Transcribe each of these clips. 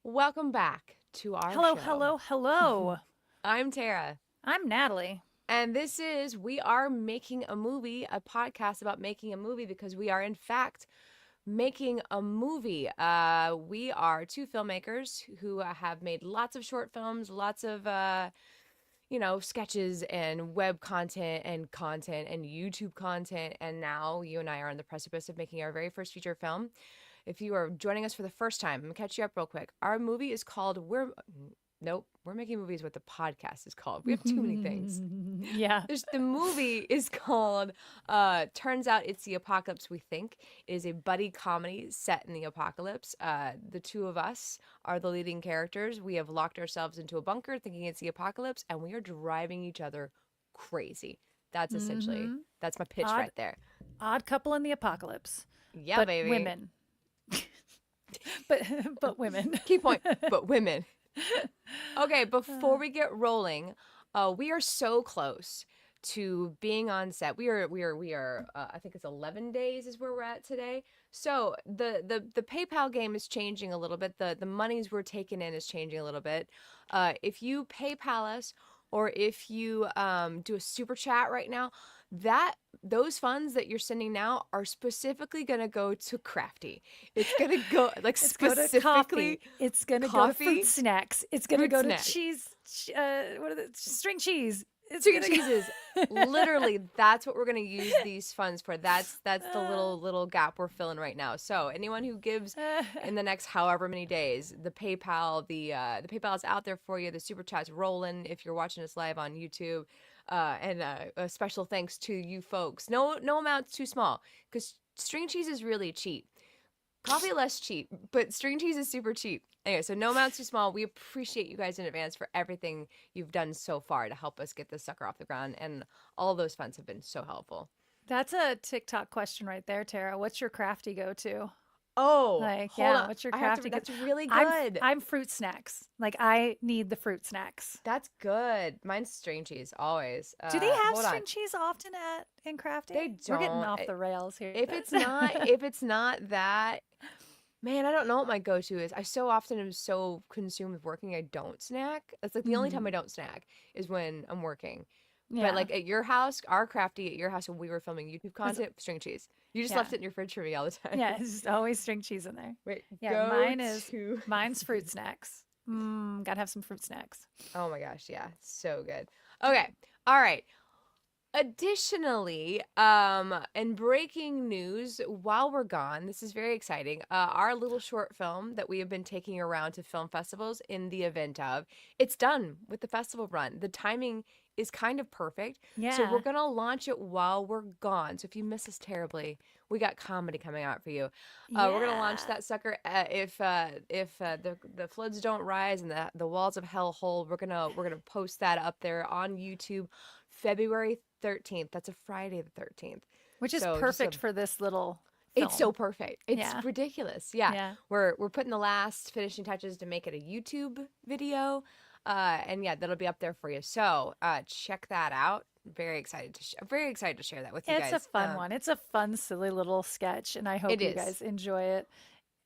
Welcome back to our Hello, show. hello, hello. I'm Tara, I'm Natalie. and this is We Are Making a Movie, a podcast about making a movie because we are, in fact, making a movie. We are two filmmakers who have made lots of short films, lots of, sketches and web content and YouTube content, and now you and I are on the precipice of making our very first feature film. If you are joining us for the first time, I'm gonna catch you up real quick. Our movie is called We're Making Movies. What the podcast is called? We have too many things. Yeah. The movie is called Turns Out It's the Apocalypse We Think. It is a buddy comedy set in the apocalypse. The two of us are the leading characters. We have locked ourselves into a bunker thinking it's the apocalypse, and we are driving each other crazy. That's essentially, that's my pitch Odd, right there. odd couple in the apocalypse. Yeah, but baby. Women. but but women. Key point, but women. Okay, before we get rolling, we are so close to being on set. We are. I think it's 11 days is where we're at today. So the PayPal game is changing a little bit. The monies we're taking in is changing a little bit. If you PayPal us or if you do a super chat right now, those funds that you're sending now are specifically gonna go to Crafty. It's gonna go like It's specifically. go to coffee. It's gonna go to coffee, fruit snacks. It's gonna fruit go snacks. to cheese. What are the string cheese? It's Chicken gonna cheeses. Literally, that's what we're gonna use these funds for. That's the little gap we're filling right now. So anyone who gives in the next however many days, the PayPal is out there for you. The super chat's rolling if you're watching us live on YouTube. And a special thanks to you folks. No amount's too small because string cheese is really cheap. Coffee less cheap, but string cheese is super cheap. Anyway, so no amount's too small. We appreciate you guys in advance for everything you've done so far to help us get this sucker off the ground, and all those funds have been so helpful. That's a TikTok question right there, Tara. What's your crafty go-to? Oh, Like, hold on. what's your I have to, crafty? that's really good. I'm fruit snacks. Like, I need the fruit snacks. That's good. Mine's string cheese always. Do they have hold string on. cheese often in crafting? They We're getting don't. off the rails here. If it's not that, man, I don't know what my go-to is. I so often am so consumed with working, I don't snack. That's like the only time I don't snack is when I'm working. Yeah. But like at your house, our Crafty at your house when we were filming YouTube content, string cheese. You just left it in your fridge for me all the time. Yeah, it's just always string cheese in there. Wait, Yeah, mine's fruit snacks. Gotta have some fruit snacks. Oh my gosh, yeah, so good. Okay, all right. Additionally, in breaking news, while we're gone, this is very exciting. Our little short film that we have been taking around to film festivals in the event of, it's done with the festival run. The timing is kind of perfect. Yeah. So we're gonna launch it while we're gone. So if you miss us terribly, we got comedy coming out for you. We're gonna launch that sucker if the floods don't rise and the walls of hell hold. We're gonna post that up there on YouTube, February 13th. That's a Friday the 13th. Which is perfect for this little film. It's so perfect. It's ridiculous. Yeah. Yeah. We're putting the last finishing touches to make it a YouTube video. And yeah, that'll be up there for you. So, check that out. Very excited to share that with you guys. It's a fun one. It's a fun, silly little sketch, and I hope you guys enjoy it.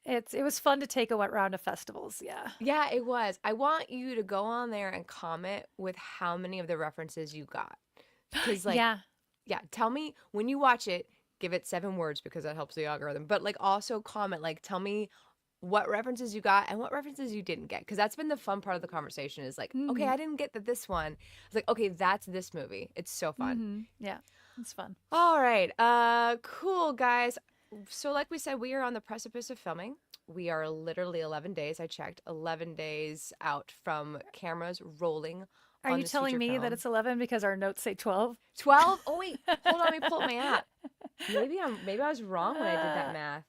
It was fun to take a round of festivals. Yeah. Yeah, it was. I want you to go on there and comment with how many of the references you got. Because yeah, tell me when you watch it, give it 7 words because that helps the algorithm. But like also comment, like tell me what references you got and what references you didn't get. Because that's been the fun part of the conversation is like, okay, I didn't get this one. It's like, okay, that's this movie. It's so fun. Yeah, it's fun. All right. Cool, guys. So like we said, we are on the precipice of filming. We are literally 11 days. I checked 11 days out from cameras rolling Are on you this telling feature me that film. it's 11 because our notes say 12? 12? Oh wait, hold on, let me pull up my app. Maybe I was wrong when I did that Uh, math.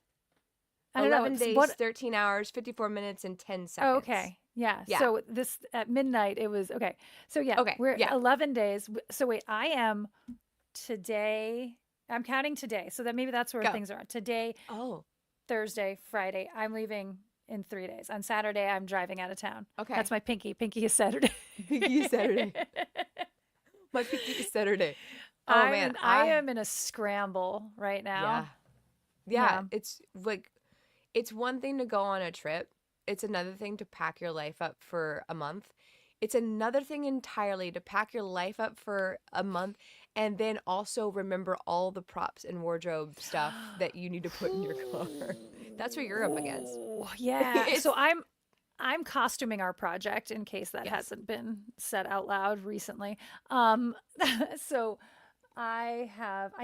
I don't know. 11 days, What? 13 hours, 54 minutes, and 10 Oh, seconds. okay. Yeah. Yeah. So this at midnight, it was okay. So yeah, Okay. we're Yeah. 11 days. So wait, I am today. I'm counting today. So that maybe that's where Go. things are. Today, Oh. Thursday, Friday. I'm leaving in 3 days. On Saturday, I'm driving out of town. Okay. That's my pinky. Pinky is Saturday. Pinky is Saturday. My pinky is Saturday. Oh I'm man, in, I am in a scramble right yeah. now. Yeah, Yeah. it's like it's one thing to go on a trip. It's another thing to pack your life up for a month. It's another thing entirely to pack your life up for a month and then also remember all the props and wardrobe stuff that you need to put in your car. That's what you're up against. Oh, yeah. It's So I'm costuming our project in case that yes. hasn't been said out loud recently. So I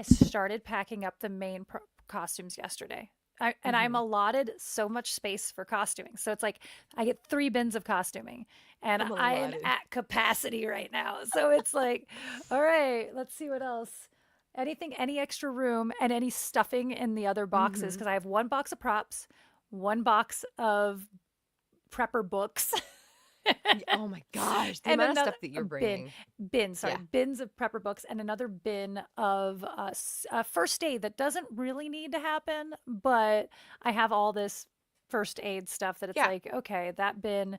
started packing up the main costumes yesterday. I'm Mhm. allotted so much space for costuming. So it's like I get 3 bins of costuming and I'm I am allotted. at capacity right now. So it's like, all right, let's see what else. Any extra room and any stuffing in the other boxes Mhm. because I have 1 box of props, 1 box of prepper books. Oh my gosh, the And amount of another stuff that you're bin, bringing. sorry, Yeah. bins of prepper books, and another bin of first aid that doesn't really need to happen, but I have all this first aid stuff that it's Yeah. like, okay, that bin,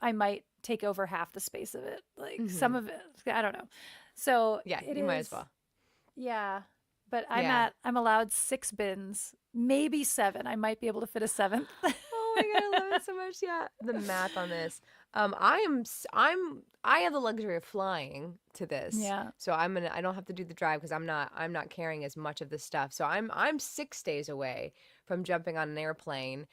I might take over half the space of it. Like some Mhm. of it, I don't know. So Yeah, it you might as is, well. yeah. But Yeah. I'm allowed 6 bins, maybe 7. I might be able to fit a 7th. Oh my God, I love it so much. Yeah, the math on this. I have the luxury of flying to this, Yeah. so I don't have to do the drive because I'm not carrying as much of this stuff. So I'm 6 days away from jumping on an airplane,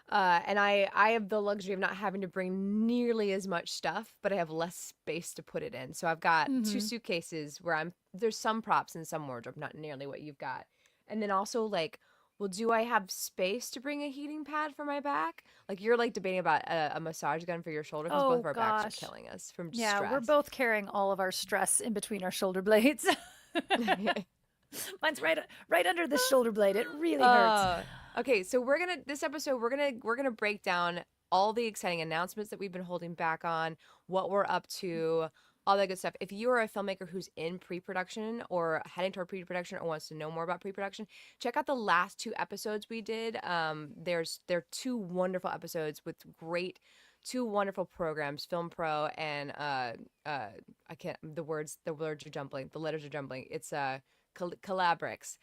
and I have the luxury of not having to bring nearly as much stuff, but I have less space to put it in. So I've got 2 suitcases where there's some props and some wardrobe, not nearly what you've got, and then also like. Well, do I have space to bring a heating pad for my back? Like you're like debating about a massage gun for your shoulder because both Oh of our backs are gosh. killing us from Yeah, we're stress. both carrying all of our stress in between our shoulder blades. Mine's right under the shoulder blade. It really hurts. uh, okay, so this episode we're gonna break down all the exciting announcements that we've been holding back on, what we're up to, all that good stuff. If you are a filmmaker who's in pre-production or heading toward pre-production or wants to know more about pre-production, check out the last 2 episodes we did. They're 2 wonderful episodes with great 2 wonderful programs, Film Pro and I can't the words are jumbling, the letters are jumbling. It's Collabrix.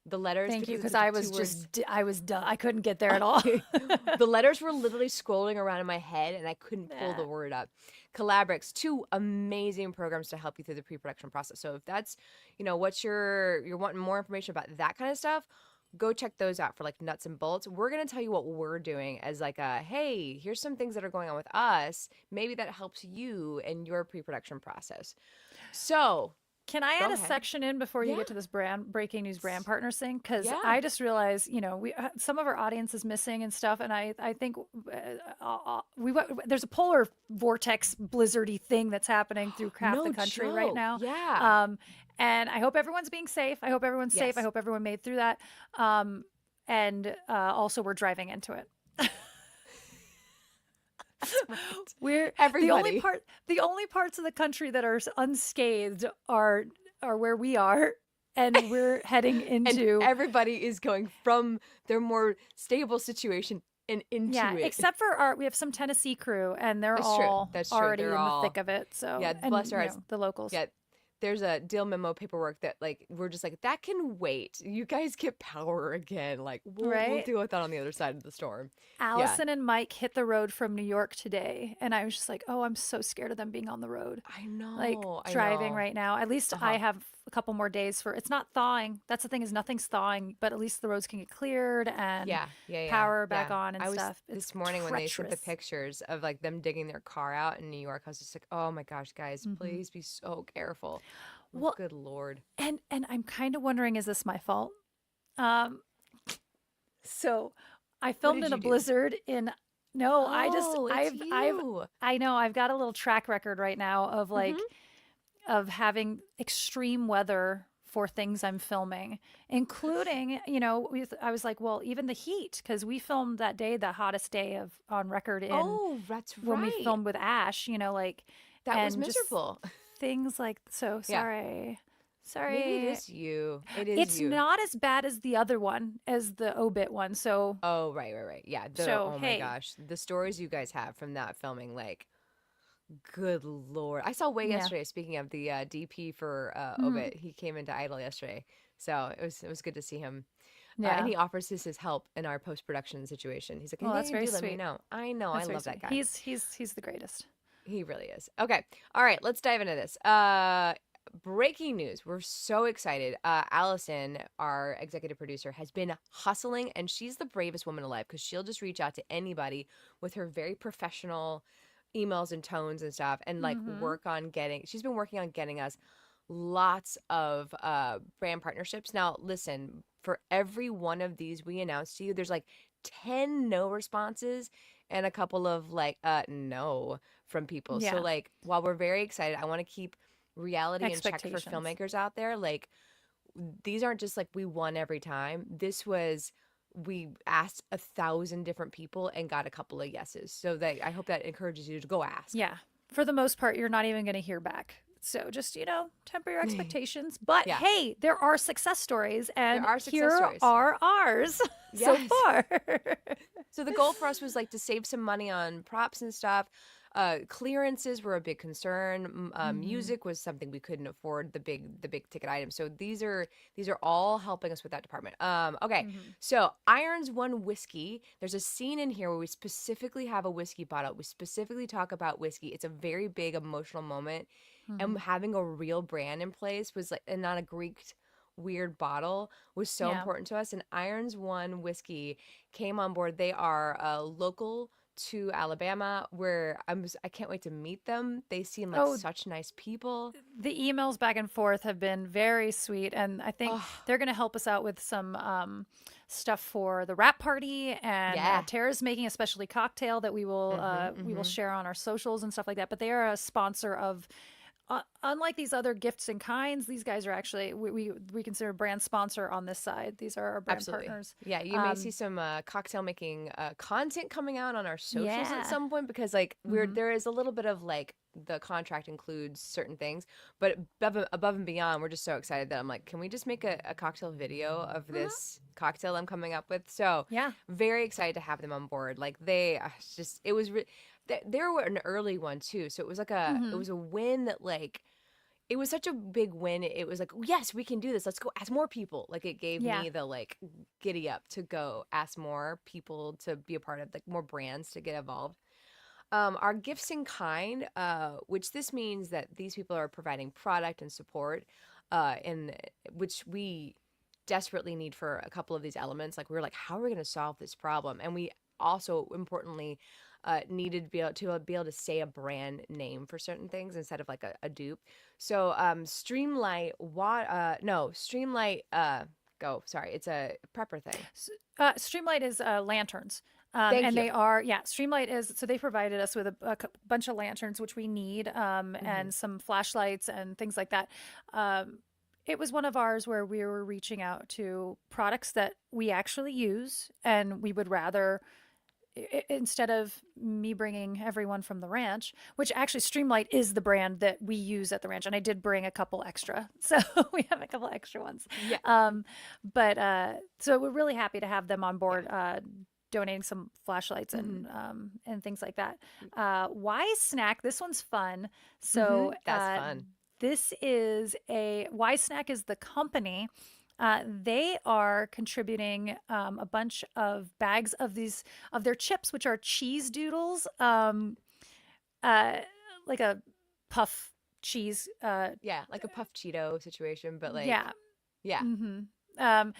The letters Thank you, because it's because like I the was 2 words. I was done. I couldn't get there at all. The letters were literally scrolling around in my head and I couldn't pull the Yeah. word up. Collabrix, 2 amazing programs to help you through the pre-production process. So if that's, what you're wanting more information about that kind of stuff, go check those out for like nuts and bolts. We're going to tell you what we're doing as like hey, here's some things that are going on with us. Maybe that helps you in your pre-production process. So, Can I add go a ahead. section in before you Yeah. get to this breaking news brand partners thing? Because Yeah. I just realized, we some of our audience is missing and stuff, and I think there's a polar vortex blizzardy thing that's happening through half the No country right joke. now. Yeah. Um, and I hope everyone's being safe. I hope everyone's safe. I Yes. hope everyone made through that. And also, we're driving into it. Right. We're Everybody. the only parts of the country that are unscathed are where we are, and we're heading And into, everybody is going from their more stable situation and yeah, into it. except for we have some Tennessee crew, and they're That's true. all That's true. already They're in the all, thick of it. So, yeah, and bless their hearts. the locals. Yeah, there's a deal memo paperwork that like we're just like that can wait. You guys get power again. Like we'll Right? deal with that on the other side of the storm. Yeah, Allison and Mike hit the road from New York today, and I was just like, oh, I'm so scared of them being on the road. I Like know. I driving know. right now. At least I Uh-huh. have a couple more days for it's not thawing. That's the thing is nothing's thawing, but at least the roads can get cleared and Yeah. power back Yeah. on and I was stuff. It's this morning when they sent the treacherous. pictures of like them digging their car out in New York. I was just like, oh my gosh, guys, Hmm. please be so careful. Oh, Well, good Lord. and I'm kind of wondering, is this my fault? Um, so I What filmed did in a you do? blizzard in No, Oh, it's you. I know I've got a little track record right now of Hmm. like of having extreme weather for things I'm filming, including, I was like, well, even the heat, because we filmed that day, the hottest day of on record in Oh, that's when we right. filmed with Ash, like, That was and just miserable. things like, so Yeah. sorry. Maybe it Sorry. is you. It is It's you. not as bad as the other one, as the obit one. Oh, right, right, right. Yeah. So Oh my hey, gosh. The stories you guys have from that filming, like, good Lord. I saw Way yeah. yesterday, speaking of the DP for Mhm. Obit. He came into Idol yesterday. So it was good to see him. And Yeah. he offers his help in our post production situation. He's like, Well, anything I that's can very do, let me sweet. know. I know. I That's very love that sweet. guy. He's the greatest. He really is. Okay. All right. Let's dive into this. Breaking news. We're so excited. Allison, our executive producer, has been hustling, and she's the bravest woman alive because she'll just reach out to anybody with her very professional emails and tones and stuff and like Mhm. she's been working on getting us lots of brand partnerships. Now, listen, for every one of these we announced to you, there's like 10 no responses and a couple of like no from people. So Yeah. like while we're very excited, I want to keep reality in check for Expectations. filmmakers out there. Like these aren't just like we won every time. This was we asked 1,000 different people and got a couple of yeses. So that I hope that encourages you to go ask. Yeah. For the most part, you're not even going to hear back. So just, temper your expectations. But Yeah, hey, there are success stories, there and are success here stories. are ours so Yes. far. So the goal for us was like to save some money on props and stuff. Clearances were a big concern. Hmm. Music was something we couldn't afford, the big ticket items. So these are all helping us with that department. Okay, Hmm. so Irons One whiskey. There's a scene in here where we specifically have a whiskey bottle. We specifically talk about whiskey. It's a very big emotional moment, and Hmm. having a real brand in place was like, and not a Greek weird bottle was so Yeah. important to us. And Irons One whiskey came on board. They are local to Alabama, where I can't wait to meet them. They seem like Oh, such nice people. the emails back and forth have been very sweet, and I think Oh, they're going to help us out with some stuff for the wrap party. And yeah. Tara's making a specialty cocktail that Mhm. we will Mhm. share on our socials and stuff like that. But they are a sponsor of. Unlike these other gifts and kinds, these guys are actually we consider brand sponsor on this side. These are our brand Absolutely. partners. Yeah, you may see Um, some cocktail making content coming out on our socials at yeah. some point because like Hmm. there is a little bit of like the contract includes certain things, but above and beyond, we're just so excited that I'm like, can we just make a cocktail video of Hmm. this cocktail I'm coming up with? So Yeah. very excited to have them on board. Like it's just it was they were an early one too, so it was like it Hmm. was a win that like it was such a big win. It was like, yes, we can do this. Let's go ask more people. Like it gave Yeah. me the like giddy up to go ask more people to be a part of like more brands to get involved. Our gifts in kind, which this means that these people are providing product and support, and which we desperately need for a couple of these elements. Like we were like, how are we going to solve this problem? And we also importantly needed to be able to say a brand name for certain things instead of like a dupe. So Streamlight, what? No, Streamlight. Go. Sorry, it's a prepper thing. Streamlight is lanterns. Thank And you. they are, yeah, Streamlight is, so they provided us with a bunch of lanterns, which we need, Hmm. and some flashlights and things like that. It was one of ours where we were reaching out to products that we actually use, and we would rather, instead of me bringing everyone from the ranch, which actually Streamlight is the brand that we use at the ranch, and I did bring a couple extra, so we have a couple extra ones. Yeah. Um, but so we're really happy to have them on Yeah. board, donating some flashlights Hmm. and things like that. Wise Snack, this one's fun. Hmm. So That's fun. this is a Wise Snack is the company. They are contributing a bunch of bags of these of their chips, which are cheese doodles, uh, like a puff cheese. Yeah, like a puff Cheeto situation, but like, Yeah. yeah, Hmm. Um,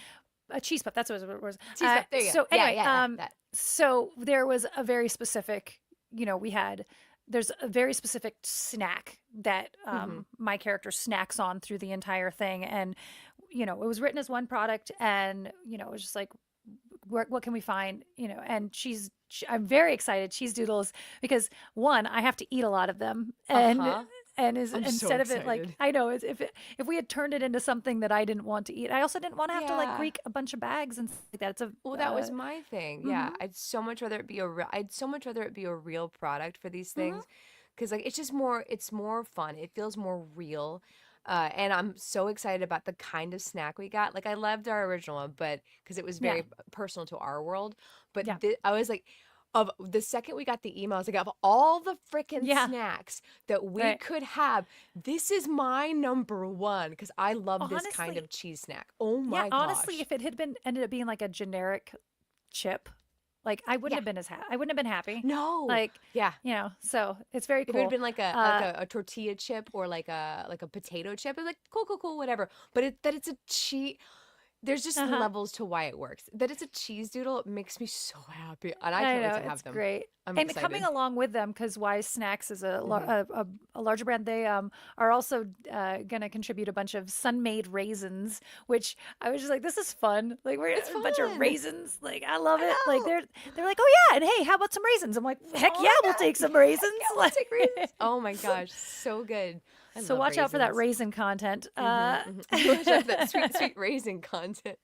a cheese puff. That's what it was. cheese puff. There you go. So Yeah, anyway, yeah, that. so there was a very specific, there's a very specific snack that Hmm. my character snacks on through the entire thing. And, it was written as one product, and, it was just like, what can we find? And she's I'm very excited, cheese doodles, because one, I have to eat a lot of them, Uh-huh. and is I'm so instead of it like excited. I know if we had turned it into something that I didn't want to eat, I also didn't want to have to like Yeah. greek a bunch of bags and stuff like that. It's a Well, that was my thing. mhm, Yeah, I'd so much rather it be a real product for these mhm, things, because like it's more fun. It feels more real. And I'm so excited about the kind of snack we got. Like I loved our original one, but because it was yeah, very personal to our world. But yeah, I was like, of the second we got the email, I was like, of all the freaking yeah, snacks that we right. could have, this is my number one because I love this kind Honestly, of cheese snack. Oh yeah, my honestly, gosh. if it had been ended up being like a generic chip, like Yeah. I wouldn't have been happy. No. Like, Yeah. so it's very If it had cool. been like Uh, a tortilla chip or like a potato chip, it's like cool, cool, cool, whatever. But that it's a cheese. There's just uh-huh. levels to why it works. That it's a cheese doodle, it makes me so happy, and I I can't wait know, to it's have them. great. I'm And coming excited. along with them, because Wise Snacks is Hmm. a larger brand, they are also going to contribute a bunch of sun-made raisins, which I was just like, this is fun. Like we're It's a bunch of fun. raisins. Like I love I it. Like know. they're like, oh yeah, and hey, how about some raisins? I'm like, heck Oh yeah, my we'll take god. some Heck raisins. yeah, we'll take raisins. Oh my gosh, so good. I So love watch out for that raisins. raisin content. Watch out for that sweet, sweet raisin content.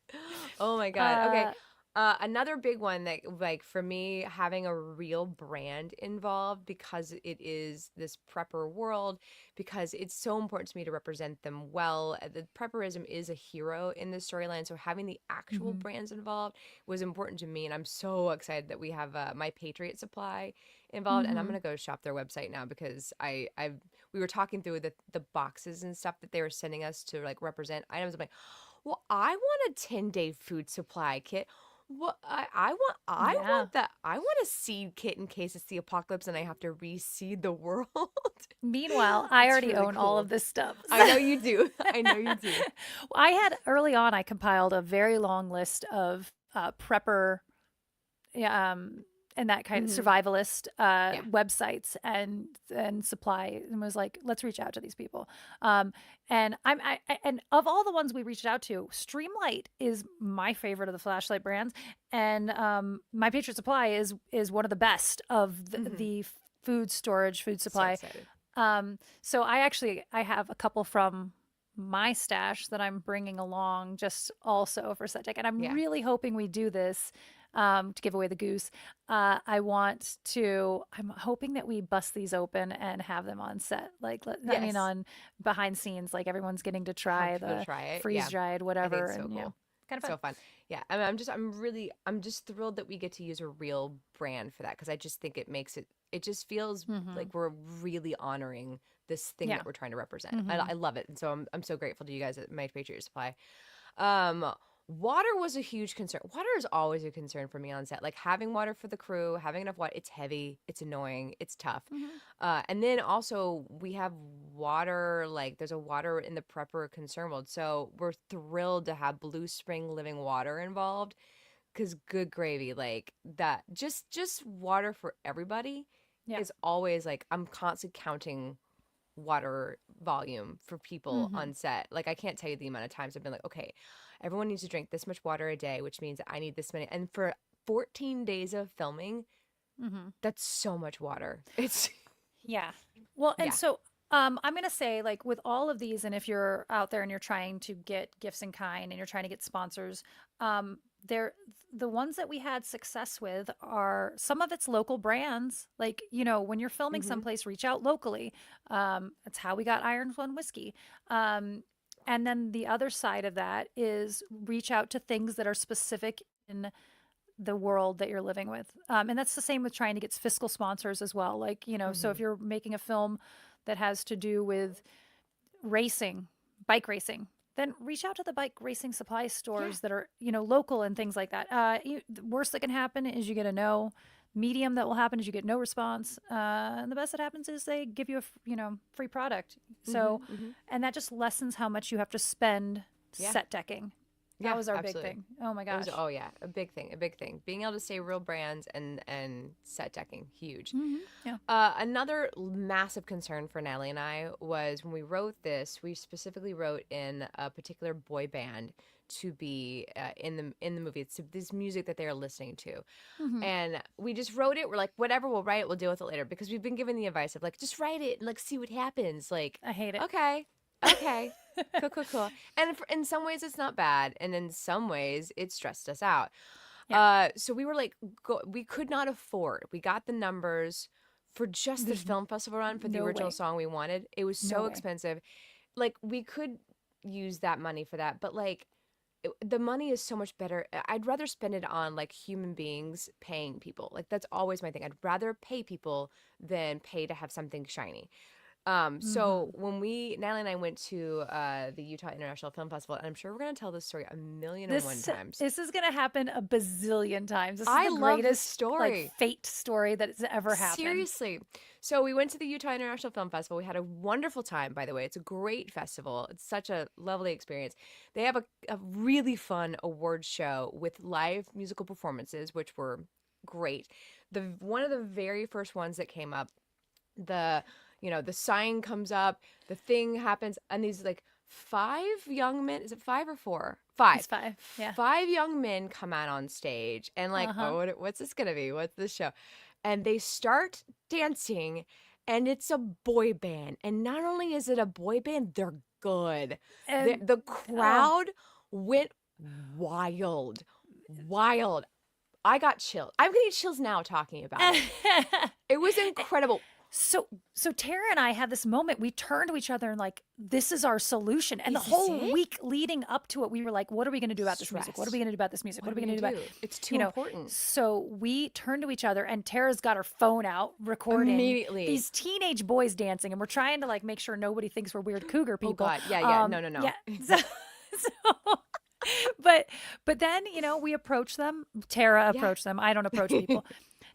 Oh my God. Okay. Uh, Another big one that, like, for me, having a real brand involved because it is this prepper world, because it's so important to me to represent them well. The prepperism is a hero in this storyline, so having the actual mhm, brands involved was important to me, and I'm so excited that we have My Patriot Supply involved, and I'm mhm. gonna go shop their website now because I've we were talking through the boxes and stuff that they were sending us to like represent items. I'm like, well, I want a 10-day food supply kit. What I Yeah. want that I want a seed kit in case it's the apocalypse and I have to reseed the world. Meanwhile, I It's already really own all cool. of this stuff. I know you do. I know you do. I had early on, I compiled a very long list of prepper, yeah, and that kind of Hmm. survivalist Yeah. websites and supply, and was like, let's reach out to these people. Um, and and of all the ones we reached out to, Streamlight is my favorite of the flashlight brands, and My Patriot Supply is one of the best of Hmm. the food storage, food So supply. excited. So I have a couple from my stash that I'm bringing along just also for set deck, and I'm Yeah. really hoping we do this to give away the goose. I'm hoping that we bust these open and have them on set. Like, I mean, Yes. on behind scenes, like everyone's getting to Have try people the try it. freeze Yeah. dried I think whatever, it's so and cool. kind of fun. So fun. Yeah. I mean, I'm just thrilled that we get to use a real brand for that because I just think it just feels Hmm. like we're really honoring this thing Yeah. that we're trying to represent. Hmm. I love it. And so I'm so grateful to you guys at My Patriot Supply. Um, Water was a huge concern. Water is always a concern for me on set. Like having water for the crew, having enough water, it's heavy, it's annoying, it's tough. Hmm. And then also we have water, like there's a water in the prepper concern world. So we're thrilled to have Blue Spring Living Water involved because good gravy, like that, just water for everybody Yeah. is always like I'm constantly counting water volume for people Hmm. on set. Like I can't tell you the amount of times I've been like, okay, everyone needs to drink this much water a day, which means I need this many. And for 14 days of filming, Hmm. that's so much water. It's Yeah. Well, and yeah. so I'm going to say, like, with all of these, and if you're out there and you're trying to get gifts in kind and you're trying to get sponsors, they're the ones that we had success with are some of it's local brands. Like, when you're filming Hmm. someplace, reach out locally. That's how we got Iron One whiskey. Um, and then the other side of that is reach out to things that are specific in the world that you're living with. And that's the same with trying to get fiscal sponsors as well. Like, so if Hmm. you're making a film that has to do with racing, bike racing, then reach out to the bike racing supply Yeah. stores that are, local and things like that. The worst that can happen is you get a no. Medium that will happen is you get no response. And the best that happens is they give you a, free product. Hmm. So, Hmm. and that just lessens how much you have to spend Yeah. set decking. That Yeah, was our big absolutely. thing. Oh my It was gosh. oh yeah, a big thing, a big thing. Being able to say real brands and set decking, huge. Yeah. Another massive concern for Natalie and I was when we wrote this, we specifically wrote in a particular boy band to be in the movie. It's this music that they are listening to. Hmm. And we just wrote it. We're like, whatever, we'll write it. We'll deal with it later, because we've been given the advice of like, just write it and like see what happens. Like, I hate it. okay, okay, cool. And in some ways it's not bad, and in some ways it stressed us out. Yeah. So we were like, we could not afford. We got the numbers for just the There's film festival run for the no original way. song we wanted. It was No so way. expensive. Like we could use that money for that, but like the money is so much better. I'd rather spend it on like human beings paying people. Like that's always my thing. I'd rather pay people than pay to have something shiny. So Hmm. when Natalie and I went to the Utah International Film Festival, and I'm sure we're gonna tell this story a million and one This times. this is gonna happen a bazillion times. This is I the love this greatest like story. fate story that has ever happened. Seriously. So we went to the Utah International Film Festival. We had a wonderful time, by the way. It's a great festival. It's such a lovely experience. They have a really fun awards show with live musical performances, which were great. One of the very first ones that came up, the the sign comes up, the thing happens, and these like five young men, is it five or four? Five. It's 5. Yeah. Five young men come out on stage and like, Uh-huh. oh, what's this gonna be? What's this show? And they start dancing, and it's a boy band. And not only is it a boy band, they're good. The, And the oh, crowd went wild, wild. I got chills. I'm getting chills now talking about it. It was incredible. so Tara and I had this moment. We turned to each other and like, this is our solution. And the Is this whole it? week leading up to it, we were like, what are we going to do about this music? What are we Stressed. going to do about this music? What are we going to do about It's too you know? important. So we turned to each other, and Tara's got her phone out recording Immediately. these teenage boys dancing, and we're trying to like make sure nobody thinks we're weird cougar Oh people. God. Yeah. No. Yeah. So but then we approach them. Tara Yeah. approached them. I don't approach people.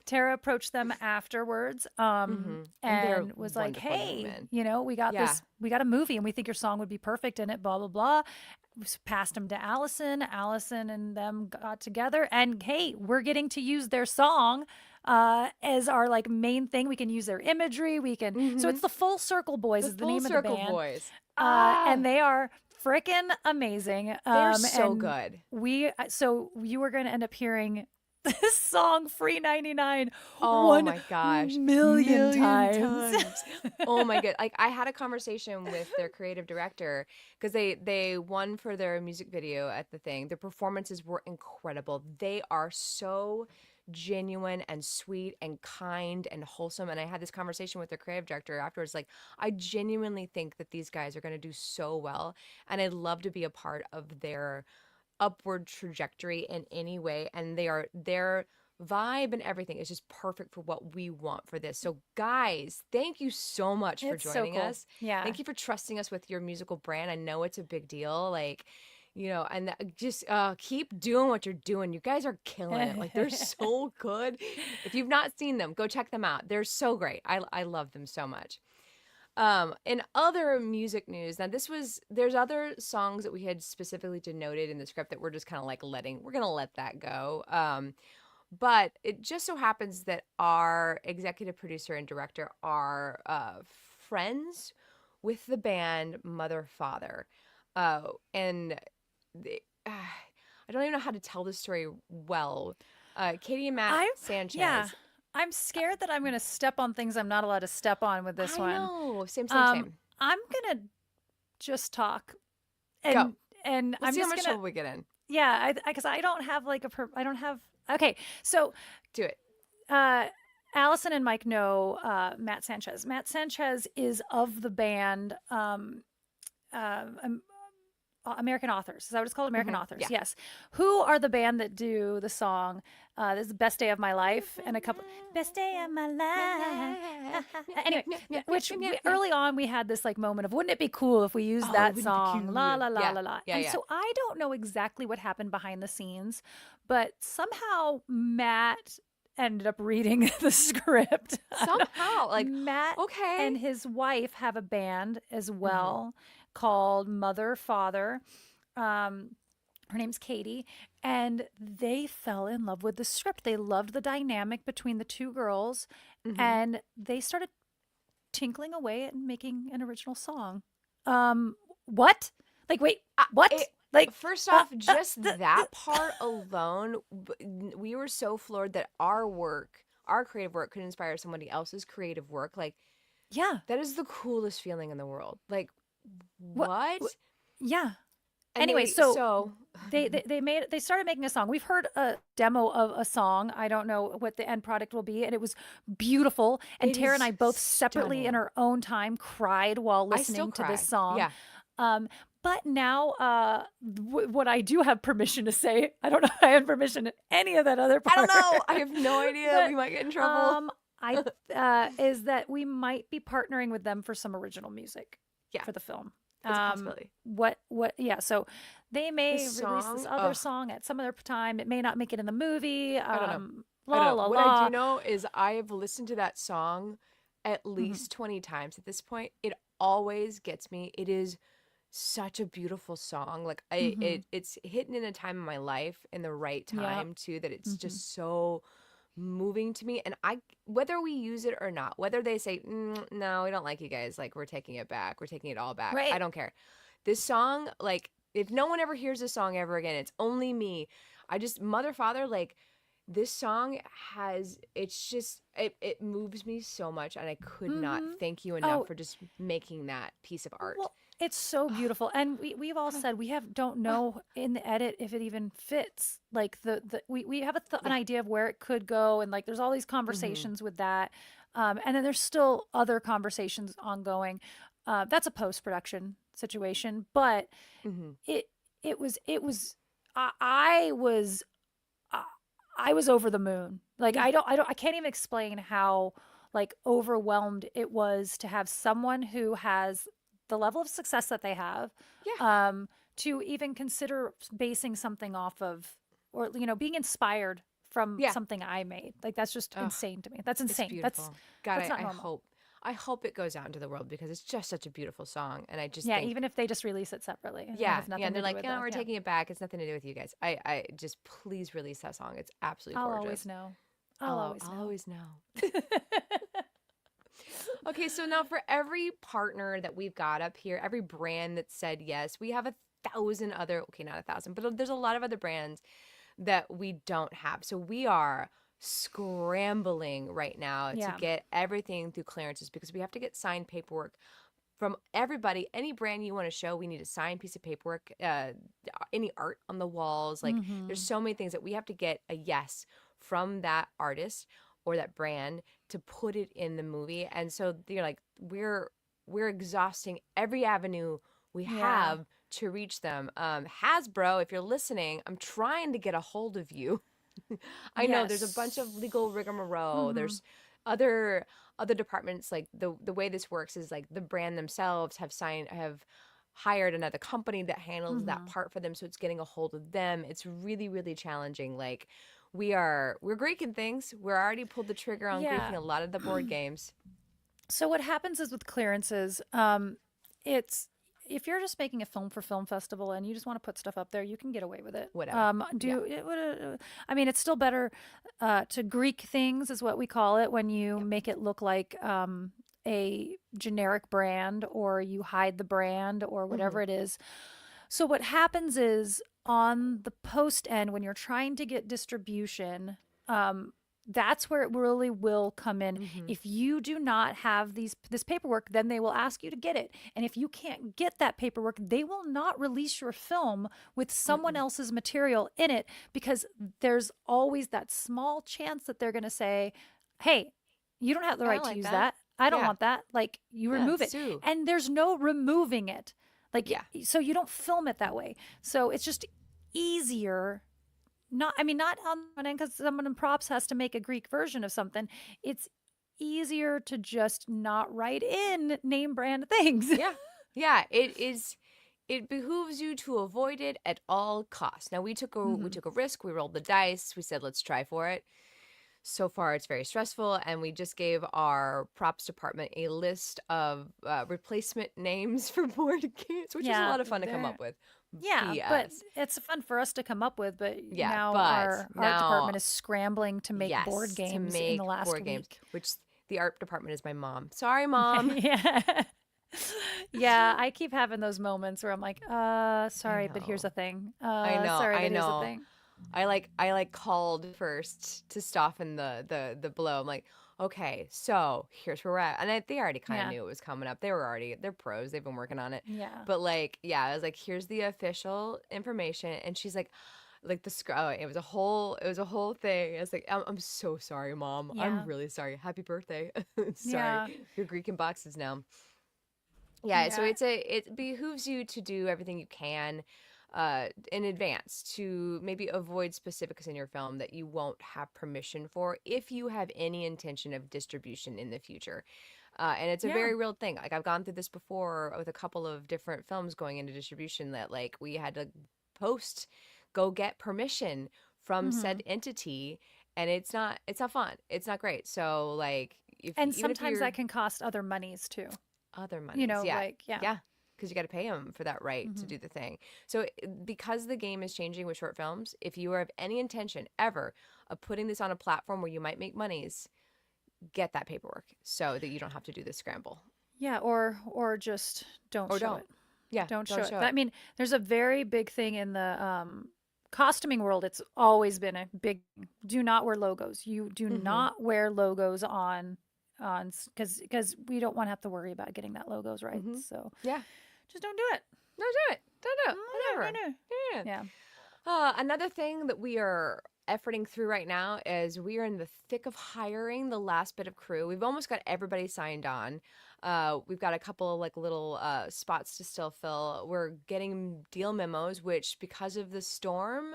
Tara approached them afterwards, And they're and was like, wonderful young "Hey, men. we got Yeah. this. We got a movie, and we think your song would be perfect in it. Blah blah blah." Passed them to Allison. Allison and them got together, and hey, we're getting to use their song as our like main thing. We can use their imagery. We can. So Mhm. it's the Full Circle Boys The is the Full name of the Circle band, Boys. and they are freaking amazing. They're so And good. so you were going to end up hearing this song "Free 99" Oh 1 my gosh. million times. times. Oh my god. Like I had a conversation with their creative director, because they won for their music video at the thing. Their performances were incredible. They are so genuine and sweet and kind and wholesome. And I had this conversation with their creative director afterwards. Like, I genuinely think that these guys are going to do so well, and I'd love to be a part of their upward trajectory in any way. And their vibe and everything is just perfect for what we want for this. So guys, thank you so much for It's so joining cool. us. Yeah. Thank you for trusting us with your musical brand. I know it's a big deal. Like, and just keep doing what you're doing. You guys are killing it. Like, they're so good. If you've not seen them, go check them out. They're so great. I love them so much. In other music news, now there's other songs that we had specifically denoted in the script that we're just kind of like we're gonna let that go. But it just so happens that our executive producer and director are friends with the band Mother Father. And I don't even know how to tell this story well. Katie and Matt Sanchez. Yeah. I'm scared that I'm going to step on things I'm not allowed to step on with this I one. know. Same. I'm going to just talk. Go. And Let's I'm see how just much going trouble we get in. to, yeah, because I don't have like I don't have, okay. So Do it. Allison and Mike know Matt Sanchez. Matt Sanchez is of the band American Authors. Is that what it's called? American Authors. Yeah. Yes. Who are the band that do the song "This is the Best Day of My Life" and a couple "Best Day of My Life." Anyway, early on we had this like moment of, wouldn't it be cool if we used that wouldn't it be song? cute? La la la Yeah. la la. Yeah, And yeah. so I don't know exactly what happened behind the scenes, but somehow Matt ended up reading the script. Somehow, like, Matt okay. and his wife have a band as well called Mother Father. Her name's Katie, and they fell in love with the script. They loved the dynamic between the two girls, and they started tinkling away and making an original song. What? Like, wait, what? Like, First off, just that part alone, we were so floored that our work, our creative work, could inspire somebody else's creative work. Like, yeah. that is the coolest feeling in the world. Like, What? what? Yeah. And Anyway, they, so so, they started making a song. We've heard a demo of a song. I don't know what the end product will be, and it was beautiful. And it Tara and is I both separately in stunning. our own time cried while I still listening to this cry. song. Yeah. Um, but now, what I do have permission to say, I don't know if I had permission in any of that other I don't part, know. I have no idea. We but might get in trouble. um, I is that we might be partnering with them for some original music Yeah, for the film. it's a possibility. Yeah, so they may This release this song, other song at some other time. It may not make it in the movie. I don't know. I La don't know. la What I do la. know is I have listened to that song at Mhm. least 20 times at this point. It always gets me. It is such a beautiful song. Like Mhm. it's hitting in a time in my life in the right Yeah. time too, that it's Mhm. just so moving to me. And whether we use it or not, whether they say, no, we don't like you guys, like we're taking it back, we're taking it all back, I Right. don't care. This song, like, if no one ever hears this song ever again, it's only me. Mother, father, like, this song it's just, it moves me so much. And I could not Mhm. thank you enough Oh, for just making that piece of art. well, it's so beautiful. And we've all said we don't know in the edit if it even fits. Like we have an Yeah. idea of where it could go, and like there's all these Hmm. conversations with that. And then there's still other conversations ongoing. That's a post-production situation, but Hmm. it it was I was I I was over the moon. Like Yeah. I can't even explain how like overwhelmed it was to have someone who has the level of success that they have, Yeah. um, to even consider basing something off of, or being inspired from Yeah. something I made. Like that's just Oh, insane to me. That's it's insane. beautiful. God, That's not I normal. hope. I hope it goes out into the world because it's just such a beautiful song. And I just Yeah, think, even if they just release it separately and it yeah, has yeah. nothing And to they're do like, with yeah, the we're yeah. taking it back. It's nothing to do with you guys. I just, please release that song. It's absolutely I'll always gorgeous. know. I'll always I'll know. always know. Okay, so now for every partner that we've got up here, every brand that said yes, we have 1,000 other, okay, not 1,000, but there's a lot of other brands that we don't have. So we are scrambling right now to Yeah. get everything through clearances because we have to get signed paperwork from everybody. Any brand you want to show, we need a signed piece of paperwork, any art on the walls. Like, there's Mhm. so many things that we have to get a yes from that artist or that brand to put it in the movie. And so you're like, we're exhausting every avenue we Yeah. have to reach them. Hasbro, if you're listening, I'm trying to get a hold of you. I know there's a bunch of Yes. legal rigmarole. Mhm. There's other departments. Like, the way this works is like the brand themselves have hired another company that handles that Mhm. part for them, so it's getting a hold of them. It's really, really challenging. Like, we're Greeking things. We're already pulled the trigger on Greeking Yeah. a lot of the board games. So what happens is with clearances, it's if you're just making a film for film festival and you just want to put stuff up there, you can get away with it. Whatever. Yeah. I mean, it's still better to Greek things is what we call it when you Yep. make it look like a generic brand or you hide the brand or Hmm. whatever it is. So what happens is on the post end when you're trying to get distribution, that's where it really will come in. Hmm. If you do not have this paperwork, then they will ask you to get it. And if you can't get that paperwork, they will not release your film with someone Mm-mm. else's material in it because there's always that small chance that they're going to say, "Hey, you don't have the I don't right to like use that. that. I don't Yeah. want that." Like you Yeah. remove it. Sue. And there's no removing it. Like Yeah. so you don't film it that way. So it's just easier not, I mean, not on one end because someone in props has to make a Greek version of something. It's easier to just not write in name brand things. Yeah. Yeah. It is. It behooves you to avoid it at all costs. Now, we Hmm. took a risk. We rolled the dice. We said, let's try for it. So far, it's very stressful, and we just gave our props department a list of replacement names for board games, which is a Yeah, lot of fun to come they're up with. yeah, but BS. it's fun for us to come up with. But Yeah, now but our art now, department is scrambling to make board yes, to games in the make last board games, week. which the art department is my mom. Sorry, mom. Yeah. Yeah, I keep having those moments where I'm like, I sorry, but here's know. the thing. I know. Sorry, I but here's the know. thing. I called first to soften the blow. I'm like, okay, so here's where we're at, and they already kind of Yeah. knew it was coming up. They're pros. They've been working on it, Yeah. but like, yeah, I was like, here's the official information, and she's like oh, it was a whole thing. I was like, I'm so sorry, Mom. I'm Yeah. really sorry. Happy birthday. Sorry, Yeah. your Greek in boxes now. Yeah, so Yeah. it behooves you to do everything you can in advance to maybe avoid specifics in your film that you won't have permission for if you have any intention of distribution in the future. And it's a Yeah. very real thing. Like I've gone through this before with a couple of different films going into distribution that like we had to post go get permission from Hmm. said entity, and it's not fun. It's not great. So like if And even if sometimes you're that can cost other monies too. other monies. Yeah. Like, yeah. Yeah. Because you got to pay them for that right to Hmm. do the thing. So, because the game is changing with short films, if you have any intention ever of putting this on a platform where you might make monies, get that paperwork so that you don't have to do this scramble. Yeah. Or just don't Or show don't. it. Yeah. Don't show Don't it. show I it. mean, there's a very big thing in the costuming world. It's always been a big do not wear logos. You do Mm-hmm. not wear logos on because we don't want to have to worry about getting that logos right. Mm-hmm. So Yeah. just don't do it. Don't do it. Don't do it. No, no, Whatever. no. Yeah. Yeah. Another thing that we are efforting through right now is we are in the thick of hiring the last bit of crew. We've almost got everybody signed on. We've got a couple of like little spots to still fill. We're getting deal memos, which because of the storm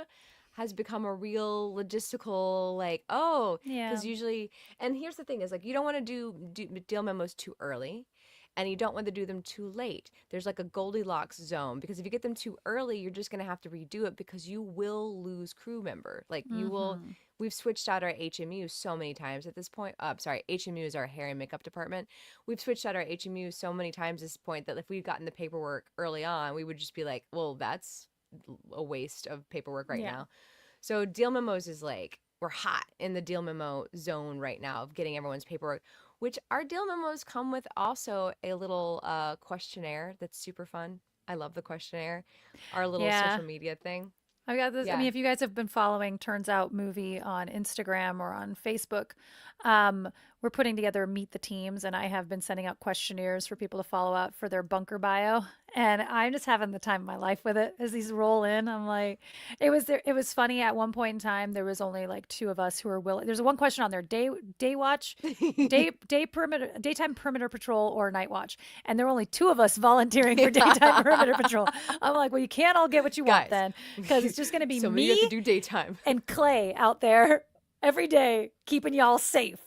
has become a real logistical like, oh, Yeah. because usually, and here's the thing is like you don't want to do deal memos too early, and you don't want to do them too late. There's like a Goldilocks zone because if you get them too early, you're just going to have to redo it because you will lose crew member. Like you will, Mm-hmm. we've switched out our HMU so many times at this point. Sorry, HMU is our hair and makeup department. We've switched out our HMU so many times at this point that if we'd gotten the paperwork early on, we would just be like, well, that's a waste of paperwork right Yeah. now. So deal memos is like, we're hot in the deal memo zone right now of getting everyone's paperwork, which our deal memos come with also a little questionnaire that's super fun. I love the questionnaire, our little Yeah. social media thing. I got this. I Yeah. mean, if you guys have been following Turns Out Movie on Instagram or on Facebook, we're putting together Meet the Teams, and I have been sending out questionnaires for people to follow out for their bunker bio. And I'm just having the time of my life with it as these roll in. I'm like, it was there. It was funny at one point in time. There was only like two of us who were willing. There's one question on there: day watch, daytime perimeter patrol, or night watch. And there were only two of us volunteering for daytime perimeter patrol. I'm like, well, you can't all get what you want Guys, then, because it's just going to be some of you have to me do daytime. and Clay out there every day keeping y'all safe.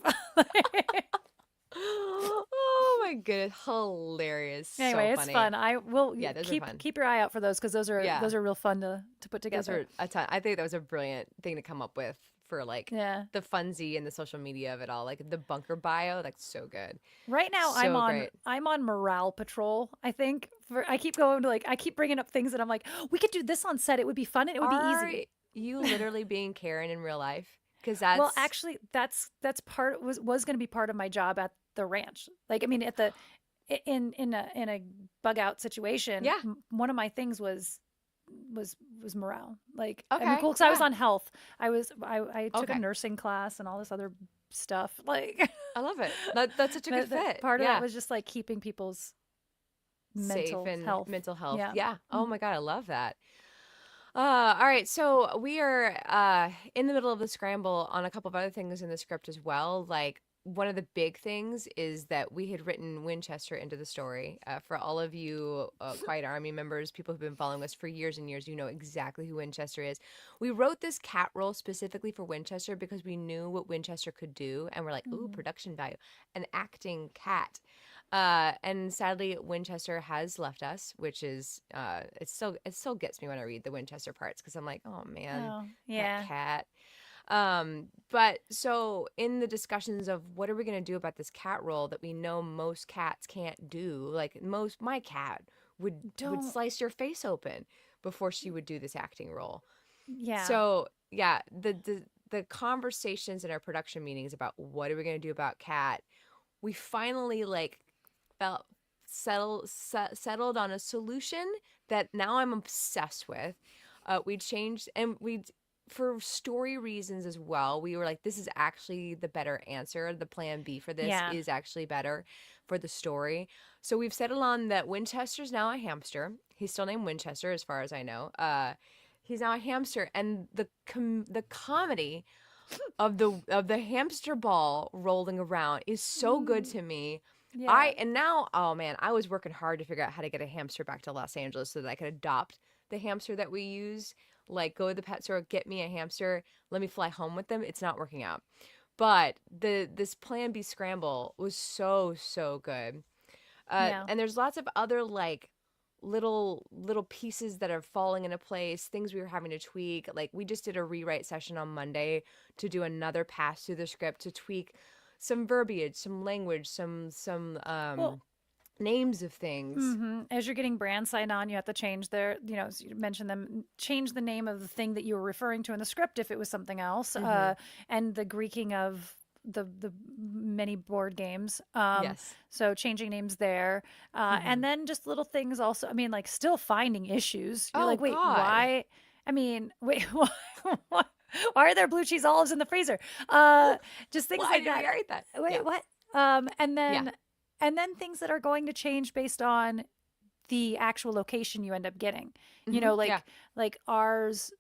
Oh my goodness, hilarious. So Anyway, it's funny. fun. I will Yeah, those are fun. keep your eye out for those because Yeah, those are real fun to put those together. are a ton. I think that was a brilliant thing to come up with for like Yeah. the funsy and the social media of it all. Like the bunker bio, that's so good. Right now So great. I'm on morale patrol. I think I keep going to like I keep bringing up things that I'm like, we could do this on set. It would be fun and it would be Are easy. you literally being Karen in real life? Because Well, that's actually, that's part was going to be part of my job at the ranch. Like, I mean, at the in a bug out situation, yeah. one of my things was morale. Like, I mean, Okay. cool, because I was Yeah. on health. I took a Okay. nursing class and all this other stuff. Like, I love it. That's such a good fit. part of that Yeah. was just like keeping people's Safe mental and health. mental health. Yeah. Yeah. Oh Mhm. my God, I love that. All right. So we are in the middle of the scramble on a couple of other things in the script as well. Like one of the big things is that we had written Winchester into the story. For all of you Quiet Army members, people who've been following us for years and years, you know exactly who Winchester is. We wrote this cat role specifically for Winchester because we knew what Winchester could do. And we're like, ooh, Mhm. production value, an acting cat. And sadly, Winchester has left us, which is it still gets me when I read the Winchester parts because I'm like, oh man, Oh, that yeah. cat. But so in the discussions of what are we gonna do about this cat role that we know most cats can't do, like my cat would Don't. slice your face open before she would do this acting role. Yeah. So yeah, the conversations in our production meetings about what are we gonna do about cat, we finally like felt settled on a solution that now I'm obsessed with. We changed, and for story reasons as well, we were like, this is actually the better answer. The plan B for this Yeah. is actually better for the story. So we've settled on that Winchester's now a hamster. He's still named Winchester as far as I know. He's now a hamster, and the comedy of the hamster ball rolling around is so good to me. Yeah. And now, oh man, I was working hard to figure out how to get a hamster back to Los Angeles so that I could adopt the hamster that we use. Like, go to the pet store, get me a hamster, let me fly home with them. It's not working out. But this Plan B scramble was so good. Yeah. And there's lots of other like little pieces that are falling into place, things we were having to tweak. Like, we just did a rewrite session on Monday to do another pass through the script to tweak some verbiage, some language, some Well, names of things. as you're getting brand sign on, you have to change their, as you mentioned them, change the name of the thing that you were referring to in the script if it was something else, and the Greeking of the many board games. Yes. So changing names there, and then just little things also. I mean, like still finding issues. You're Oh like, wait, God. why? I mean, wait, why are there blue cheese olives in the freezer? Just things Why like did that. we write that? Wait, Yeah. what? And Yeah. then things that are going to change based on the actual location you end up getting. Yeah. Like ours,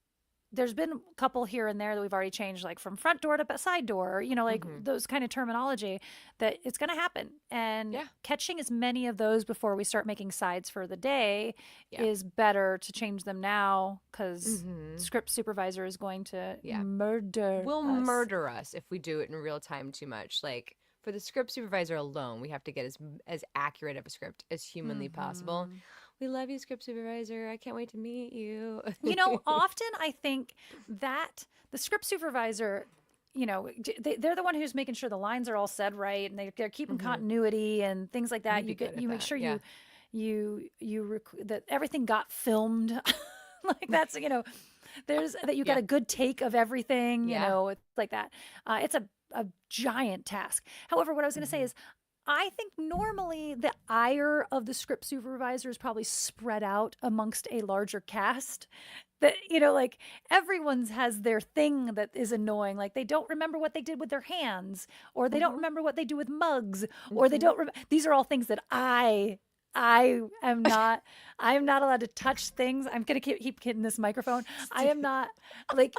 there's been a couple here and there that we've already changed, like from front door to side door, like those kind of terminology that it's going to happen. And Yeah. catching as many of those before we start making sides for the day Yeah. is better to change them now because Mm-hmm. script supervisor is going to Yeah. murder Will us. murder us if we do it in real time too much. Like, for the script supervisor alone, we have to get as accurate of a script as humanly possible. We love you, script supervisor. I can't wait to meet you. Often I think that the script supervisor, they're the one who's making sure the lines are all said right and they're keeping continuity and things like that. You'd be good at You make that, sure yeah. that everything got filmed. Like that's, there's that you got a good take of everything, Yeah. it's like that. It's a giant task. However, what I was going to say is I think normally the ire of the script supervisor is probably spread out amongst a larger cast. That, like everyone's has their thing that is annoying. Like they don't remember what they did with their hands, or they don't remember what they do with mugs, or they don't. These are all things that I am not. I am not allowed to touch things. I'm gonna keep hitting this microphone. I am not like.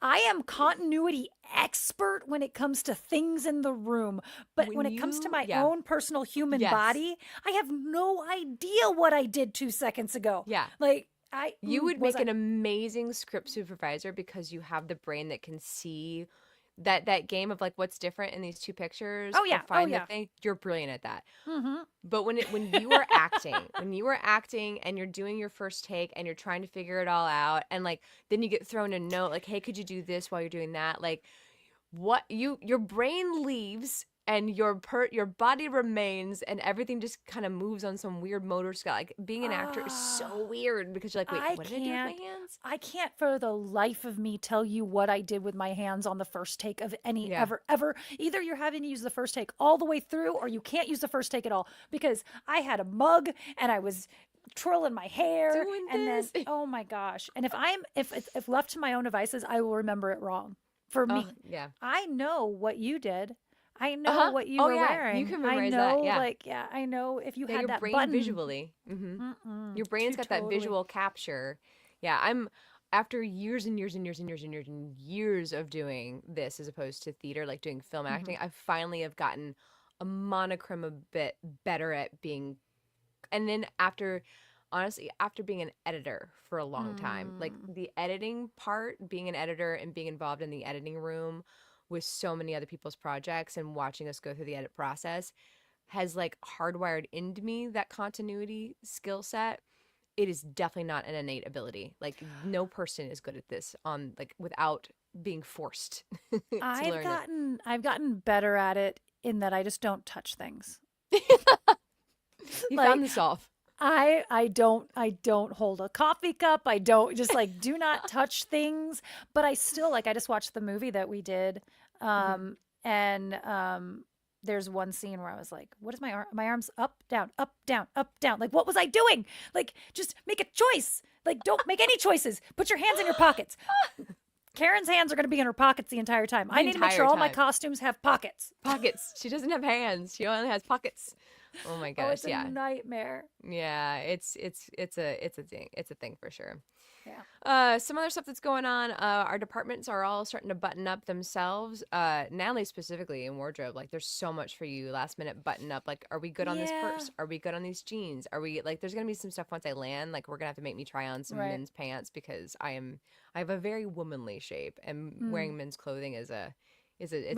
I am continuity expert when it comes to things in the room, but when it comes to my own personal human body, I have no idea what I did 2 seconds ago. Yeah. Like You would make an amazing script supervisor because you have the brain that can see that game of like what's different in these two pictures. Oh yeah, or find oh yeah. the thing. You're brilliant at that. Mm-hmm. But when you were acting and you're doing your first take and you're trying to figure it all out, and like then you get thrown a note like, hey, could you do this while you're doing that? Like, what your brain leaves and your body remains, and everything just kind of moves on some weird motor scale. Like, being an actor is so weird because you're like, wait, what did I do with my hands? I can't for the life of me tell you what I did with my hands on the first take of any ever. Either you're having to use the first take all the way through, or you can't use the first take at all, because I had a mug and I was twirling my hair then oh my gosh. And if left to my own devices, I will remember it wrong. For me, I know what you did. I know what you were wearing. You can memorize I know, that. I know if you had your that brain button visually. Your brain's got that visual capture. Yeah, I'm after years and years and years and years and years and years of doing this as opposed to theater, like doing film acting. I finally have gotten a monochrome a bit better at being, and then honestly, after being an editor for a long time, like the editing part, being an editor and being involved in the editing room with so many other people's projects and watching us go through the edit process has like hardwired into me that continuity skill set. It is definitely not an innate ability. Like, no person is good at this on like without being forced to learn it. I've gotten better at it in that I just don't touch things. You found the solve. I don't hold a coffee cup. I don't just like do not touch things. But I still I just watched the movie that we did, and there's one scene where I was like, what is my arm? My arm's up, down, up, down, up, down. Like, what was I doing? Like, just make a choice. Like, don't make any choices. Put your hands in your pockets. Karen's hands are going to be in her pockets the entire time. I need to make sure all my costumes have pockets. Pockets. She doesn't have hands. She only has pockets. Oh my gosh, it's a nightmare. Yeah, it's a thing. It's a thing for sure. Yeah. Some other stuff that's going on. Our departments are all starting to button up themselves. Natalie specifically in wardrobe, like there's so much for you. Last minute button up. Like, are we good on this purse? Are we good on these jeans? Are we like? There's gonna be some stuff once I land. Like, we're gonna have to make me try on some men's pants because I have a very womanly shape, and wearing men's clothing is a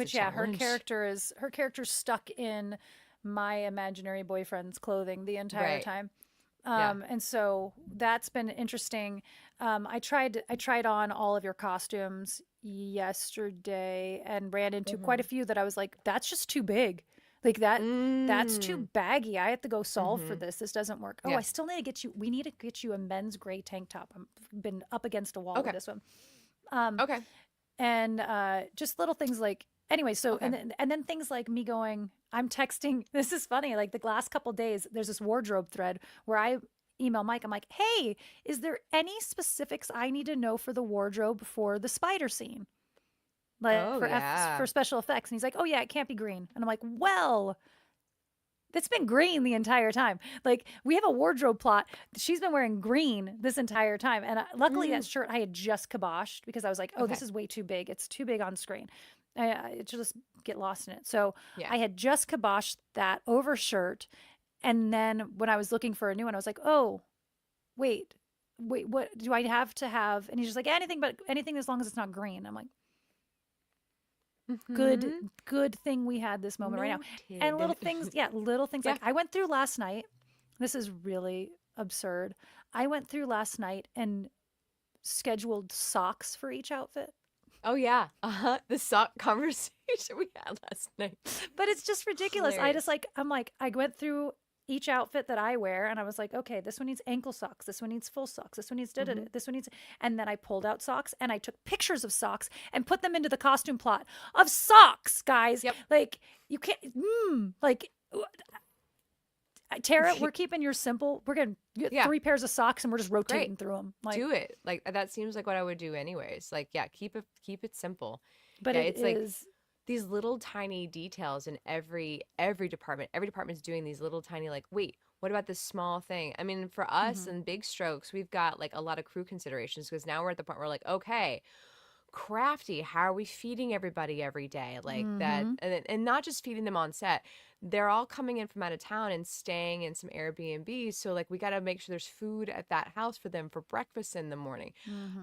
challenge. Her character's stuck in my imaginary boyfriend's clothing the entire time. And so that's been interesting. I tried on all of your costumes yesterday and ran into quite a few that I was like, that's just too big. Like that's too baggy. I have to go solve for this. This doesn't work. Oh, I still need to get you, we need to get you a men's gray tank top. I've been up against a wall with this one. And just little things like, anyway, so and then things like me going, I'm texting. This is funny. Like the last couple of days, there's this wardrobe thread where I email Mike. I'm like, hey, is there any specifics I need to know for the wardrobe for the spider scene? Like for special effects. And he's like, oh yeah, it can't be green. And I'm like, well, it's been green the entire time. Like we have a wardrobe plot. She's been wearing green this entire time. And luckily that shirt I had just kiboshed because I was like, oh, this is way too big. It's too big on screen. It just get lost in it. So I had just kiboshed that over shirt. And then when I was looking for a new one, I was like, oh, wait, what do I have to have? And he's just like, anything as long as it's not green. I'm like, good thing we had this moment right now. And little things. Like I went through last night. This is really absurd. I went through last night and scheduled socks for each outfit. Oh yeah. The sock conversation we had last night. But it's just ridiculous. Hilarious. I went through each outfit that I wear and I was like, okay, this one needs ankle socks. This one needs full socks. This one needs this one needs, and then I pulled out socks and I took pictures of socks and put them into the costume plot of socks, guys. Yep. Like you can't, Tara, we're keeping yours simple. We're going to get 3 pairs of socks and we're just rotating through them. Like, do it. Like that seems like what I would do anyways. Like, keep it simple. But it's like these little tiny details in every department. Every department's doing these little tiny, like, wait, what about this small thing? I mean, for us in big strokes, we've got like a lot of crew considerations because now we're at the point where we're like, okay, crafty, how are we feeding everybody every day? Like that, and not just feeding them on set. They're all coming in from out of town and staying in some Airbnbs. So like we got to make sure there's food at that house for them for breakfast in the morning.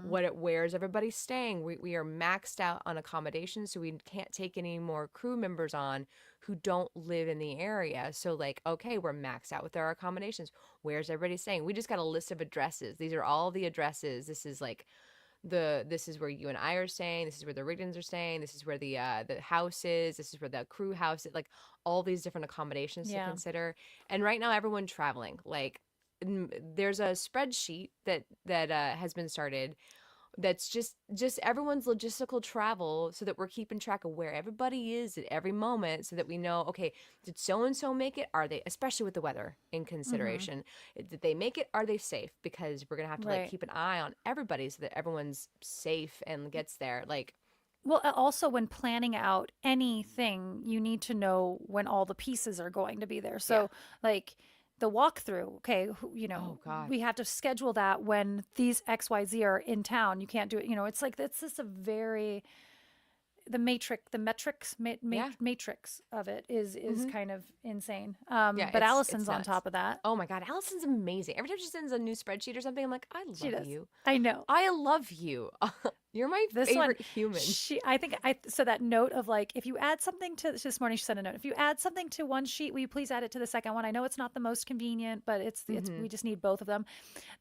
Where's everybody staying? We are maxed out on accommodations, so we can't take any more crew members on who don't live in the area. So like, okay, we're maxed out with our accommodations. Where's everybody staying? We just got a list of addresses. These are all the addresses. This is like this is where you and I are staying. This is where the Rigdons are staying. This is where the house is. This is where the crew house is. Like all these different accommodations to consider. And right now, everyone's traveling. Like there's a spreadsheet that has been started. That's just everyone's logistical travel so that we're keeping track of where everybody is at every moment so that we know, okay, did so-and-so make it? Are they, especially with the weather in consideration, did they make it? Are they safe? Because we're going to have to like keep an eye on everybody so that everyone's safe and gets there. Like, well, also when planning out anything, you need to know when all the pieces are going to be there. So like the walkthrough, okay, we have to schedule that when these XYZ are in town. You can't do it. It's like, it's just a very, the matrix of it is kind of insane. But Allison's on top of that. Oh my God. Allison's amazing. Every time she sends a new spreadsheet or something, I'm like, I love you. I know. I love you. You're my favorite human. So that note of like, if you add something to this morning, she sent a note. If you add something to one sheet, will you please add it to the second one? I know it's not the most convenient, but it's we just need both of them.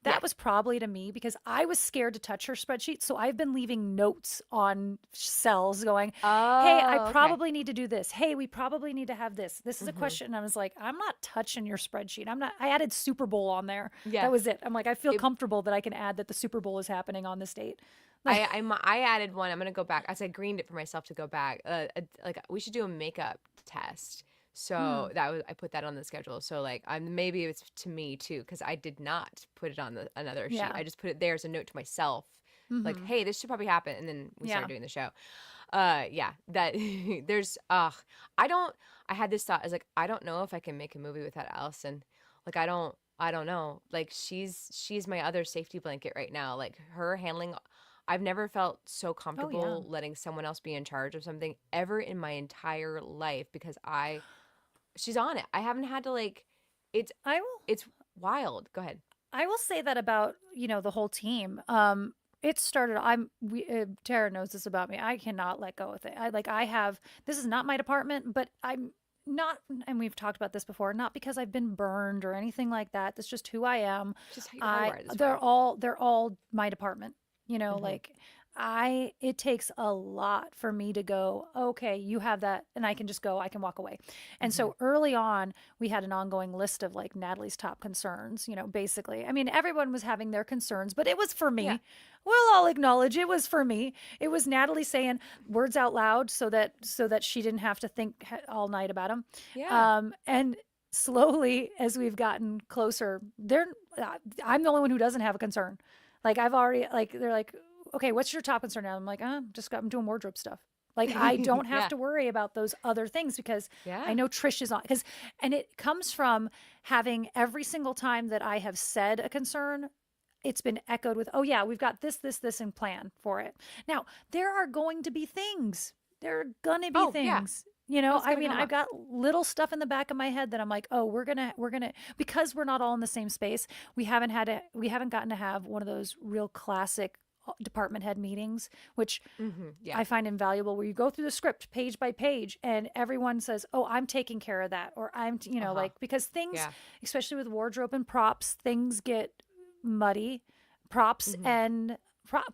That was probably to me because I was scared to touch her spreadsheet. So I've been leaving notes on cells going, hey, I probably need to do this. Hey, we probably need to have this. This is a question. And I was like, I'm not touching your spreadsheet. I added Super Bowl on there. Yeah. That was it. I'm like, I feel comfortable that I can add that the Super Bowl is happening on this date. I added one. I'm gonna go back. I greened it for myself to go back. Like we should do a makeup test So Hmm. that was, I put that on the schedule. So like I'm maybe it's to me too, because I did not put it on the another sheet. Yeah. I just put it there as a note to myself, like, Hmm. hey, this should probably happen. And then we started Yeah. doing the show. Yeah, that there's I don't I had this thought, I was like, I don't know if I can make a movie without Allison. Like I don't know. Like she's my other safety blanket right now. Like her handling, I've never felt so Oh yeah. comfortable letting someone else be in charge of something ever in my entire life, because I she's on it. I haven't had to like it's I will. it's wild. Go ahead. I will say that about, the whole team. It started. Tara knows this about me. I cannot let go of it. I have. This is not my department, but I'm not. And we've talked about this before. Not because I've been burned or anything like that. That's just who I am. It's just how you're I. hardwired this They're way. all. They're all my department. Hmm. Like it takes a lot for me to go, okay, you have that. And I can just go, I can walk away. And Hmm. so early on, we had an ongoing list of like Natalie's top concerns, basically. I mean, everyone was having their concerns, but it was for Yeah. me. We'll all acknowledge it was for me. It was Natalie saying words out loud so that she didn't have to think all night about them. Yeah. And slowly, as we've gotten closer, I'm the only one who doesn't have a concern. Like I've already like they're like, okay, what's your top concern now? I'm like, I'm doing wardrobe stuff. Like I don't have Yeah. to worry about those other things because I Yeah. know Trish is on and it comes from having every single time that I have said a concern, it's been echoed with, oh yeah, we've got this in plan for it. Now, there are going to be things. There are gonna be Oh, yeah. things. Oh, it's I gonna mean, come I've up. got little stuff in the back of my head that I'm like, oh, we're gonna because we're not all in the same space. We haven't gotten to have one of those real classic department head meetings, which Yeah. I find invaluable, where you go through the script page by page and everyone says, oh, I'm taking care of that. Or Uh-huh. like, because things, Yeah. especially with wardrobe and props, things get muddy. Props Hmm. and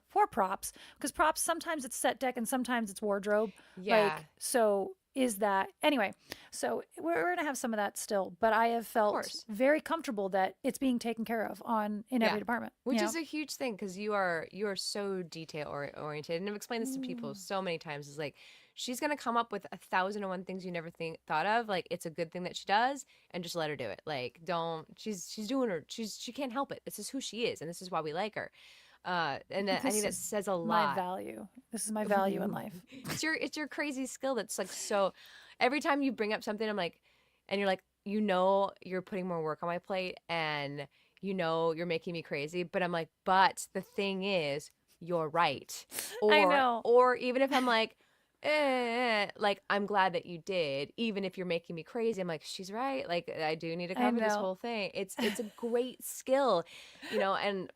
for props, because props, sometimes it's set deck and sometimes it's wardrobe. Yeah. Like, so is that anyway? So we're gonna have some of that still, but I have Of felt course. very comfortable that it's being taken care of in Yeah. every department. Which is a huge thing, because you are so oriented, and I've explained this to people so many times. Is like she's gonna come up with 1,001 things you never thought of. Like it's a good thing that she does, and just let her do it. Like don't she's doing her she can't help it. This is who she is, and this is why we like her. And that I think This that is says a my lot. value. This is my value in life. It's your crazy skill that's like so. Every time you bring up something, I'm like, and you're like, you're putting more work on my plate, and you're making me crazy. But I'm like, but the thing is, you're right. I Or know. or even if I'm like, like I'm glad that you did, even if you're making me crazy. I'm like, she's right. Like I do need to I cover this know. whole thing. It's a great skill, and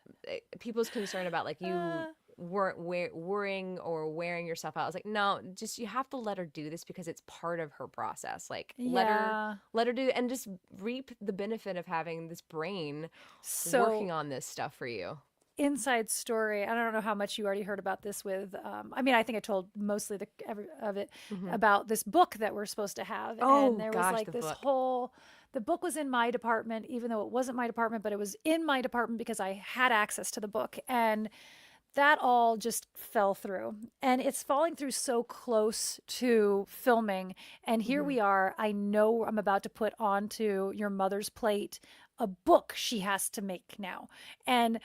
people's concern about like you Uh, weren't worrying or wearing yourself out. I was like, no, just you have to let her do this because it's part of her process. Like yeah. let her do and just reap the benefit of having this brain So working on this stuff for you. inside story. I don't know how much you already heard about this with. I mean, I think I told mostly every of it Hmm. about this book that we're supposed to have, and Oh there was gosh, like the this book. whole. The book was in my department, even though it wasn't my department, but it was in my department because I had access to the book, and that all just fell through. And it's falling through so close to filming. And here Hmm. we are. I know I'm about to put onto your mother's plate a book she has to make now. And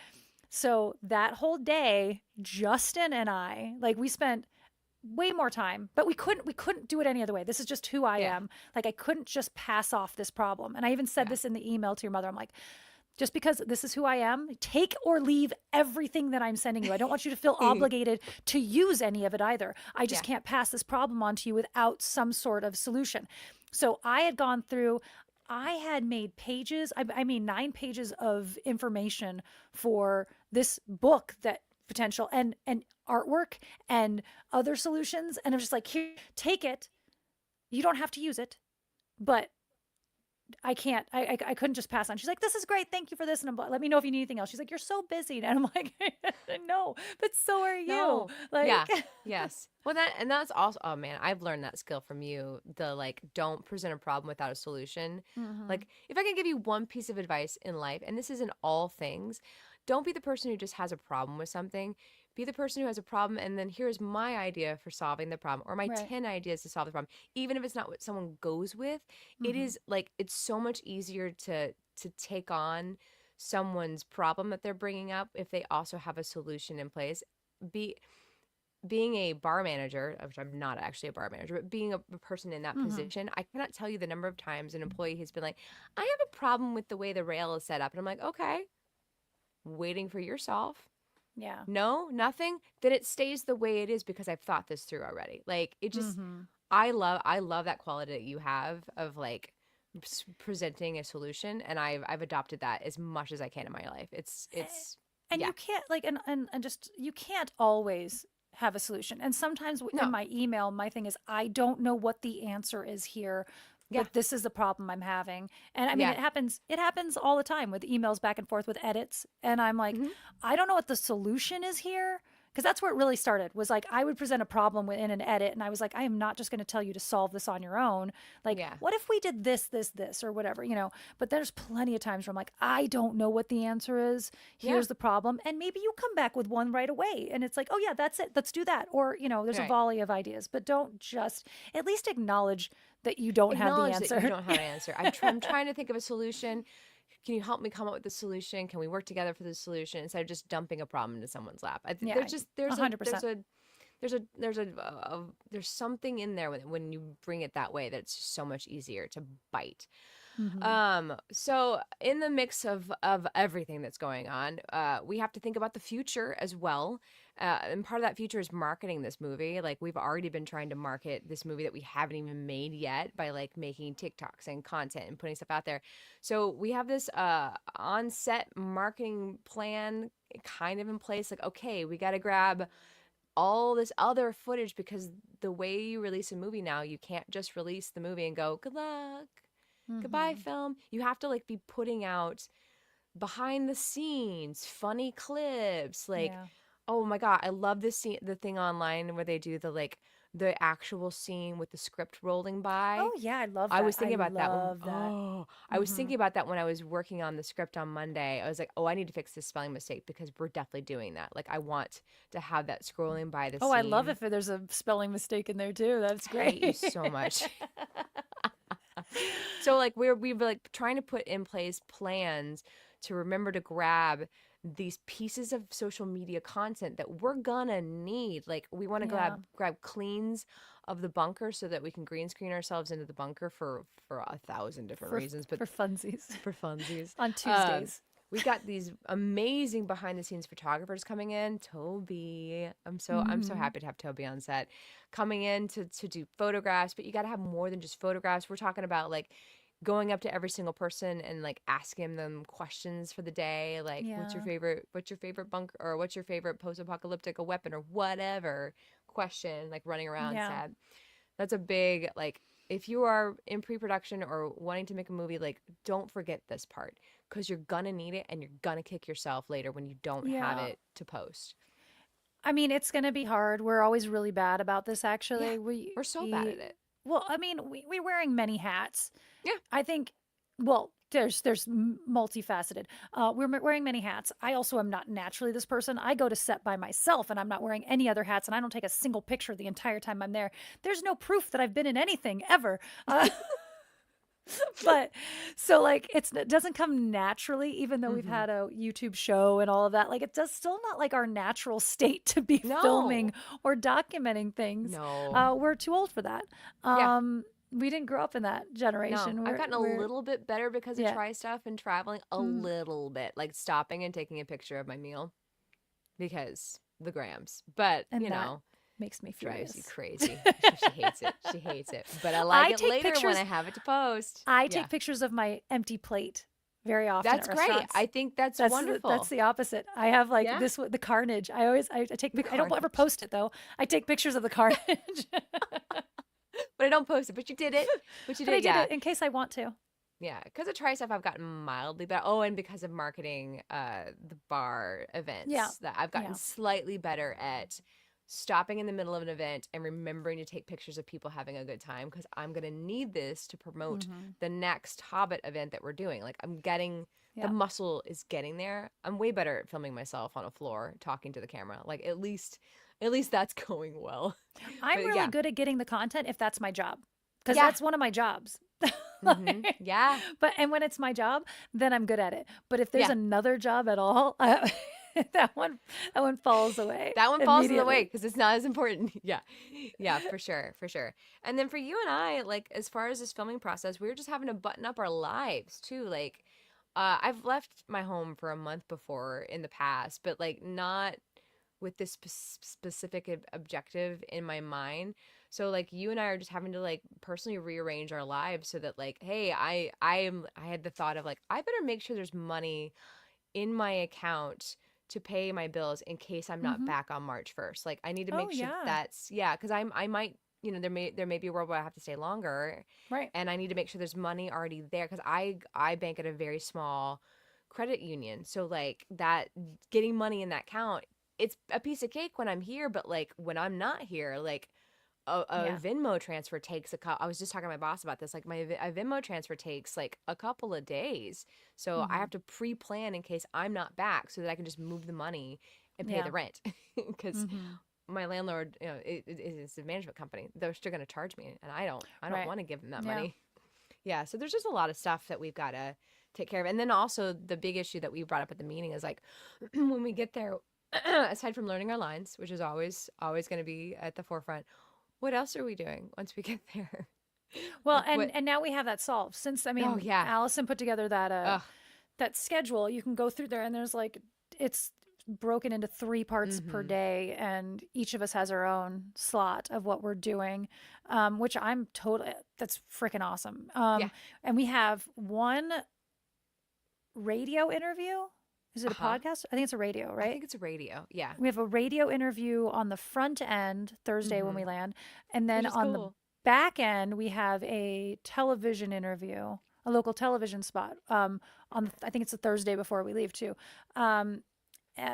so that whole day, Justin and I, like we spent way more time, but we couldn't do it any other way. This is just who I Yeah. am. Like I couldn't just pass off this problem. And I even said Yeah. this in the email to your mother. I'm like, just because this is who I am, take or leave everything that I'm sending you. I don't want you to feel obligated to use any of it either. I just Yeah. can't pass this problem on to you without some sort of solution. So I had gone through, I had made pages, I mean, 9 pages of information for this book that potential and artwork and other solutions. And I'm just like, here, take it. You don't have to use it, but I can't. I couldn't just pass on. She's like, "This is great. Thank you for this." And let me know if you need anything else. She's like, "You're so busy," and I'm like, "No, but so are you." No. Yeah. Like, Yes. Well, that's also. Oh man, I've learned that skill from you. The like, don't present a problem without a solution. hmm Like, if I can give you one piece of advice in life, and this is in all things, don't be the person who just has a problem with something. Be the person who has a problem, and then here's my idea for solving the problem, or my Right. 10 ideas to solve the problem. Even if it's not what someone goes with, it Mm-hmm. is like it's so much easier to take on someone's problem that they're bringing up if they also have a solution in place. Be being a bar manager, which I'm not actually a bar manager, but being a person in that Mm-hmm. position, I cannot tell you the number of times an employee has been like, I have a problem with the way the rail is set up. And I'm like, okay, waiting for yourself. Yeah. No, nothing. Then it stays the way it is because I've thought this through already. Like it just, Mm-hmm. I love that quality that you have of like presenting a solution. And I've adopted that as much as I can in my life. It's, And yeah, you can't like and just you can't always have a solution. And sometimes in no, my email, my thing is I don't know what the answer is here, yeah, but this is the problem I'm having. And I mean yeah. it happens all the time with emails back and forth with edits. And I'm like, Hmm. I don't know what the solution is here. Because that's where it really started was like I would present a problem within an edit and I was like, I am not just going to tell you to solve this on your own. Like, Yeah, what if we did this, or whatever, But there's plenty of times where I'm like, I don't know what the answer is. yeah, Here's the problem. And maybe you come back with one right away. And it's like, oh, yeah, that's it. Let's do that. Or, there's a right. volley of ideas, but don't just at least acknowledge that you don't have the Acknowledge that you answer. don't have an answer. I'm trying to think of a solution. Can you help me come up with the solution? Can we work together for the solution instead of just dumping a problem into someone's lap? Yeah, There's just 100%. there's something in there when you bring it that way that's just so much easier to bite. Hmm. So in the mix of everything that's going on, we have to think about the future as well. And part of that future is marketing this movie. Like we've already been trying to market this movie that we haven't even made yet by like making TikToks and content and putting stuff out there. So we have this on-set marketing plan kind of in place. Like, okay, we got to grab all this other footage because the way you release a movie now, you can't just release the movie and go, good luck. Goodbye, Hmm. film. You have to like be putting out behind the scenes, funny clips. Like, Yeah. oh my God, I love this scene, the thing online where they do the actual scene with the script rolling by. Oh, yeah. I love I that. was I thinking about that when love that. I was Hmm. thinking about that when I was working on the script on Monday. I was like, oh, I need to fix this spelling mistake because we're definitely doing that. Like I want to have that scrolling by the Oh, I love scene. if there's a spelling mistake in there too. That's I hate you great. so much. So like we've like trying to put in place plans to remember to grab these pieces of social media content that we're gonna need. Like we want to Yeah. grab cleans of the bunker so that we can green screen ourselves into the bunker for 1,000 different For reasons, but for funsies for funsies. on Um, Tuesdays. we got these amazing behind the scenes photographers coming in. Toby, I'm so Hmm. happy to have Toby on set, coming in to do photographs. But you got to have more than just photographs. We're talking about like going up to every single person and like asking them questions for the day, like Yeah. what's your favorite bunker, or what's your favorite post-apocalyptic weapon, or whatever question, like running around Yeah. set. That's a big like if you are in pre-production or wanting to make a movie, like don't forget this part because you're gonna need it and you're gonna kick yourself later when you don't have Yeah. it to post. I mean, it's going to be hard. We're always really bad about this, Yeah, actually. we're so bad at it. Well, I mean, we're wearing many hats. Yeah. I think, well, there's multifaceted. Wearing many hats. I also am not naturally this person. I go to set by myself and I'm not wearing any other hats and I don't take a single picture the entire time I'm there. There's no proof that I've been in anything ever. But so like it doesn't come naturally, even though we've Mm-hmm. had a YouTube show and all of that. Like it does still not like our natural state to be filming No. or documenting things. No. We're too old for that. Yeah. We didn't grow up in that No, generation. I've We're gotten a we're little bit better because of yeah. try stuff and traveling a Mm. little bit, like stopping and taking a picture of my meal because the grams. But, And that makes me drives you furious. crazy. She hates it. She hates it. But I like I it take later when pictures. I have it to post. I Yeah. take pictures of my empty plate very often at That's great. restaurants. I think that's That's wonderful. the opposite. I have like Yeah. the carnage. I take The I don't ever carnage. post it though. I take pictures of the carnage. But I don't post it. But you did it. But you But I did, did yeah. it in case I want to. Yeah. Because of try stuff, I've gotten mildly better. Oh, and because of marketing the bar Yeah. events, that I've gotten Yeah. slightly better at stopping in the middle of an event and remembering to take pictures of people having a good time, because I'm going to need this to promote the next Hobbit event that we're doing. Like, I'm getting the Yeah. muscle is getting there. I'm way better at filming myself on a floor talking to the camera. Like, at least that's going well. I'm But really yeah. good at getting the content if that's my job, because Yeah. that's one of my jobs. Yeah. But and when it's my job, then I'm good at it. But if there's Yeah. another job at all, that one that one falls away That one falls in the way immediately. because it's not as important. Yeah. Yeah, for sure. For sure. And then for you and I, like, as far as this filming process, we were just having to button up our lives too. Like, I've left my home for a month before in the past, but like not with this specific objective in my mind. So like you and I are just having to like personally rearrange our lives so that like, hey, I had the thought of like, I better make sure there's money in my account to pay my bills in case I'm not Hmm. back on March 1st. Like, I need to Oh make sure yeah, that's, yeah, because I might, there may be a world where I have to stay longer, right. and I need to make sure there's money already there because I bank at a very small credit union. So like that, getting money in that account, it's a piece of cake when I'm here, but like when I'm not here, like a Yeah. Venmo transfer takes I was just talking to my boss about this. Like a Venmo transfer takes like a couple of days. So I Hmm. have to pre-plan in case I'm not back so that I can just move the money and pay Yeah. the rent. Because Hmm. my landlord, it is a management company. They're still going to charge me, and I don't Right. want to give them that Yeah. money. Yeah. So there's just a lot of stuff that we've got to take care of. And then also the big issue that we brought up at the meeting is like when we get there, aside from learning our lines, which is always going to be at the forefront, what else are we doing once we get there? Well, Like what? and now we have that solved. Since I Oh mean, yeah. Allison put together that Ugh. that schedule. You can go through there, and there's like it's broken into three parts per Mm-hmm. day, and each of us has our own slot of what we're doing, which I'm totally that's freaking awesome. Yeah. And we have one radio interview. Is it a Uh-huh. podcast? I think it's a radio, I right? think it's a radio. Yeah. We have a radio interview on the front end Thursday when Mm-hmm. we land. And then Which is on the cool. back end, we have a television interview, a local television spot. I think it's a Thursday before we leave too. Um,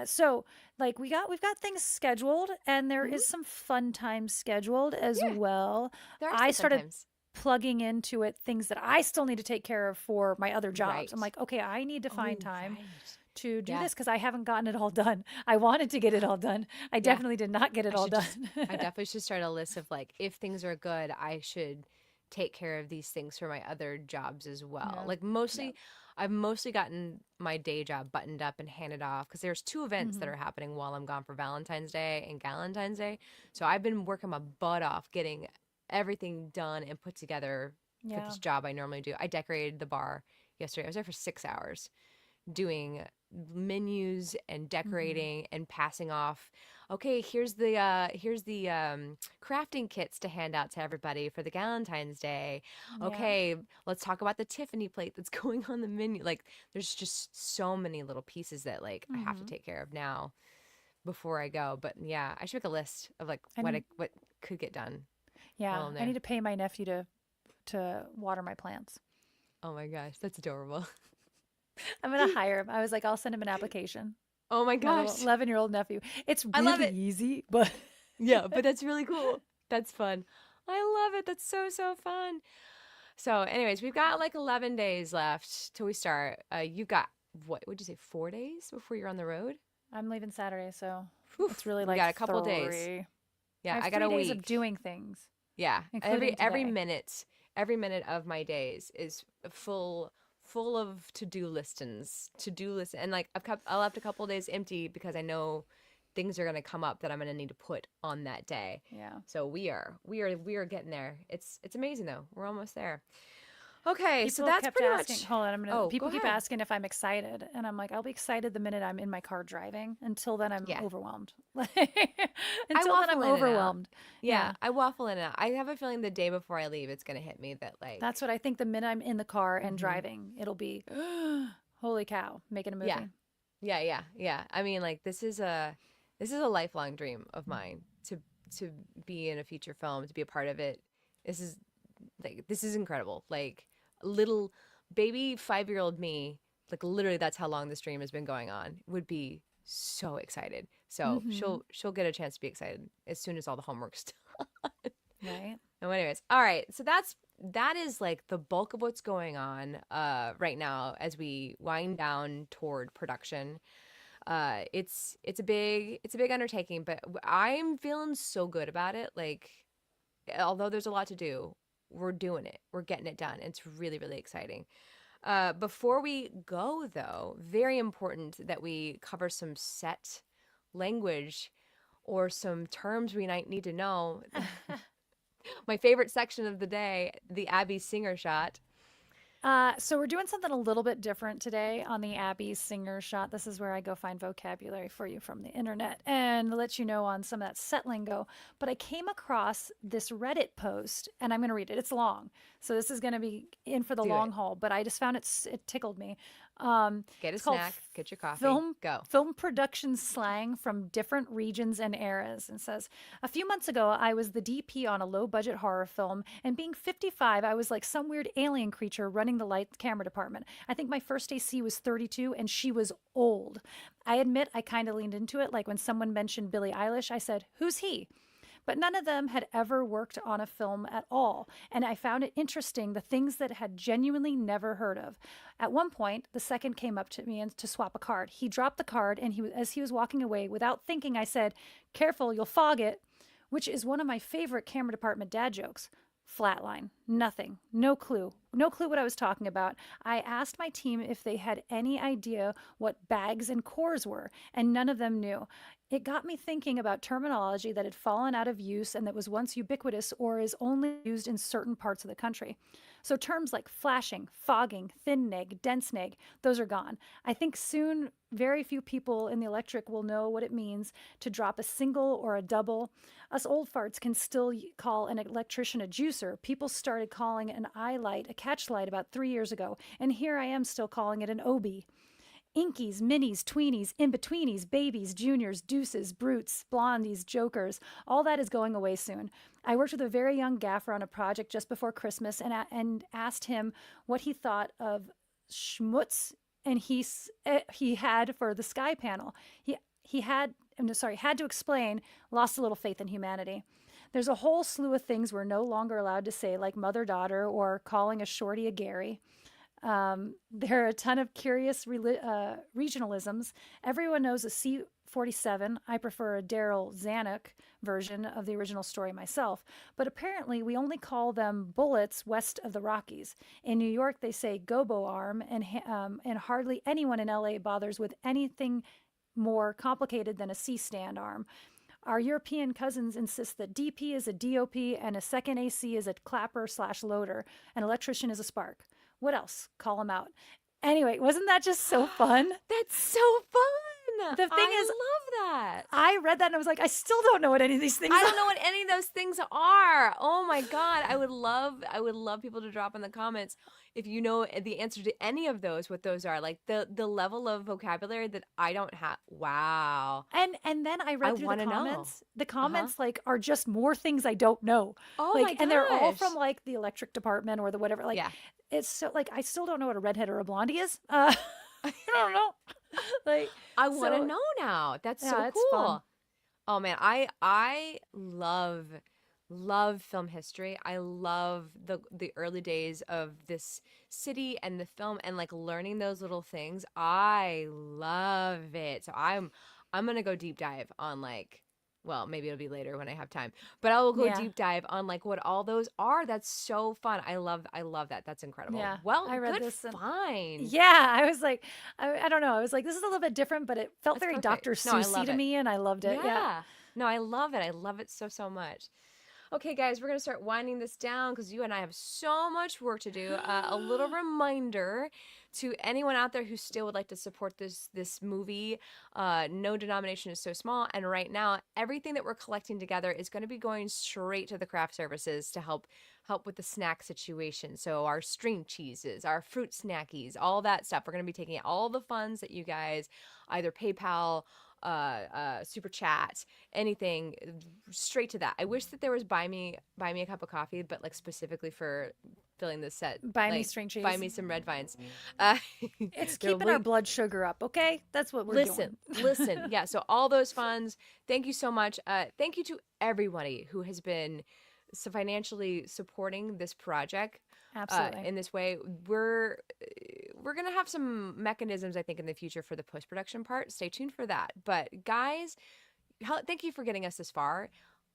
so like we've got things scheduled, and there Mm-hmm. is some fun times scheduled as Yeah. well. There are I some fun started times. plugging into it things that I still need to take care of for my other jobs. I'm Right. like, okay, I need to find Oh, time right. to do Yeah. this because I haven't gotten it all done. I wanted to get it all done. I Yeah. definitely did not get it I all should done. just, I definitely should start a list of like, if things are good, I should take care of these things for my other jobs as well. Yeah. Like Yeah. I've mostly gotten my day job buttoned up and handed off because there's two events that Hmm. are happening while I'm gone for Valentine's Day and Galentine's Day. So I've been working my butt off getting everything done and put together for Yeah. this job I normally do. I decorated the bar yesterday. I was there for 6 hours doing menus and Hmm. decorating and passing off. Okay, here's the crafting kits to hand out to everybody for the Valentine's Day. Yeah. Okay, let's talk about the Tiffany plate that's going on the menu. Like, there's just so many little pieces that like I have to Hmm. take care of now before I go. But yeah, I should make a list of like I need, what could get done yeah, while I'm I need there. to pay my nephew to water my plants. Oh my gosh, that's adorable. I'm gonna hire him. I was like, I'll send him an application. Oh my My little gosh, 11-year-old nephew. It's I love really it. easy, but Yeah, but that's really cool. That's fun. I love it. That's so fun. So, anyways, we've got like 11 days left till we start. You've got what would you say, 4 days before you're on the road? I'm leaving Saturday, so Whew, it's really we like got a couple days. 3. I Yeah, have I got 3 days of week. doing things, Yeah, including today. every minute of my days is full of to-do listings, to-do list, and like I left a couple days empty because I know things are gonna come up that I'm gonna need to put on that day. Yeah. So we are getting there. It's amazing though. We're almost there. Okay, so People that's kept pretty asking, much. hold on, Oh, go people keep ahead. asking if I'm excited. And I'm like, I'll be excited the minute I'm in my car driving. Until then, I'm Yeah, overwhelmed. I Until then, I'm waffle in and out. overwhelmed. Yeah, Yeah. I waffle in and out. I have a feeling the day before I leave, it's gonna hit me that That's like, what I think the minute I'm in the car and hmm driving, it'll be, holy cow, making a yeah, movie. yeah. I mean, like this is a lifelong dream of mine to be in a feature film, to be a part of it. This is this is incredible. Like little baby 5-year-old me, like literally that's how long this dream has been going on. Would be so excited. So Mm-hmm. she'll get a chance to be excited as soon as all the homework's done. Right. No, anyways, all right. So that is like the bulk of what's going on right now as we wind down toward production. It's a big undertaking, but I'm feeling so good about it. Like, although there's a lot to do, we're doing it. We're getting it done. It's really, really exciting. Before we go, though, very important that we cover some set language or some terms we might need to know. My favorite section of the day, the Abby Singer shot. So we're doing something a little bit different today on the Abby Singer shot. This is where I go find vocabulary for you from the internet and let you know on some of that set lingo. But I came across this Reddit post, and I'm going to read it. It's long, so this is going to be in for the Do long it. haul. But I just found it tickled me. Get a It's called snack, get your coffee, film go. film production slang from different regions and eras, and says, a few months ago I was the DP on a low budget horror film, and being 55 I was like some weird alien creature running the light camera department. I think my first AC was 32 and she was old. I admit I kind of leaned into it, like when someone mentioned Billie Eilish I said, who's he? But none of them had ever worked on a film at all, and I found it interesting the things that had genuinely never heard of. At one point, the second came up to me and to swap a card. He dropped the card, and as he was walking away, without thinking, I said, "Careful, you'll fog it," which is one of my favorite camera department dad jokes. Flatline. Nothing. No clue. No clue what I was talking about. I asked my team if they had any idea what bags and cores were, and none of them knew. It got me thinking about terminology that had fallen out of use and that was once ubiquitous or is only used in certain parts of the country. So terms like flashing, fogging, thin neg, dense neg, those are gone. I think soon very few people in the electric will know what it means to drop a single or a double. Us old farts can still call an electrician a juicer. People started calling an eye light a catch light about 3 years ago, and here I am still calling it an OB. Inkies, minis, tweenies, in-betweenies, babies, juniors, deuces, brutes, blondies, jokers, all that is going away soon. I worked with a very young gaffer on a project just before Christmas and asked him what he thought of schmutz, and he had for the sky panel. He had I'm sorry, had to explain, lost a little faith in humanity. There's a whole slew of things we're no longer allowed to say, like mother daughter or calling a shorty a Gary. There are a ton of curious regionalisms. Everyone knows a C-47. I prefer a Daryl Zanuck version of the original story myself. But apparently, we only call them bullets west of the Rockies. In New York, they say gobo arm, and hardly anyone in LA bothers with anything more complicated than a C-stand arm. Our European cousins insist that DP is a DOP and a second AC is a clapper slash loader. An electrician is a spark. What else? Call them out. Anyway, wasn't that just so fun? That's so fun. The thing is, I love that. I read that and I was like, I still don't know what any of these things I are. don't know what any of those things are. Oh my God. I would love people to drop in the comments if you know the answer to any of those, what those are. Like the level of vocabulary that I don't have. Wow. And then I I read through the want to know. comments. The Uh-huh. comments like are just more things I don't know. Oh my Like, and they're all gosh. from like the electric department or the whatever. Like, Yeah. it's so like I still don't know what a redhead or a blondie is. I don't know. Like, I want to so know now. That's so yeah, it's fun. cool. Oh man, I love film history. I love the early days of this city and the film and like learning those little things. I love it. So I'm gonna go deep dive on like, well, maybe it'll be later when I have time. But I will go Yeah. deep dive on like what all those are. That's so fun. I love that. That's incredible. Yeah. Well, I read good this and find. yeah, I was like, I don't know. I was like, this is a little bit different, but it felt That's very perfect. Dr. No, I Seussy love to it. me, and I loved it. Yeah. Yeah. No, I love it. I love it so, so much. Okay, guys, we're going to start winding this down because you and I have so much work to do. A little reminder to anyone out there who still would like to support this movie. No denomination is so small, and right now, everything that we're collecting together is going to be going straight to the craft services to help with the snack situation. So our string cheeses, our fruit snackies, all that stuff. We're going to be taking all the funds that you guys either PayPal super chat, anything, straight to that. I wish that there was buy me a cup of coffee, but like specifically for filling this set. Buy me Like, string cheese. buy me some red vines. Uh, It's they're keeping our blood sugar up, okay? That's what we're doing. Listen. Yeah. So all those funds. Thank you so much. Thank you to everybody who has been financially supporting this project. Absolutely. In this way, we're gonna have some mechanisms, I think, in the future for the post-production part. Stay tuned for that. But guys, thank you for getting us this far.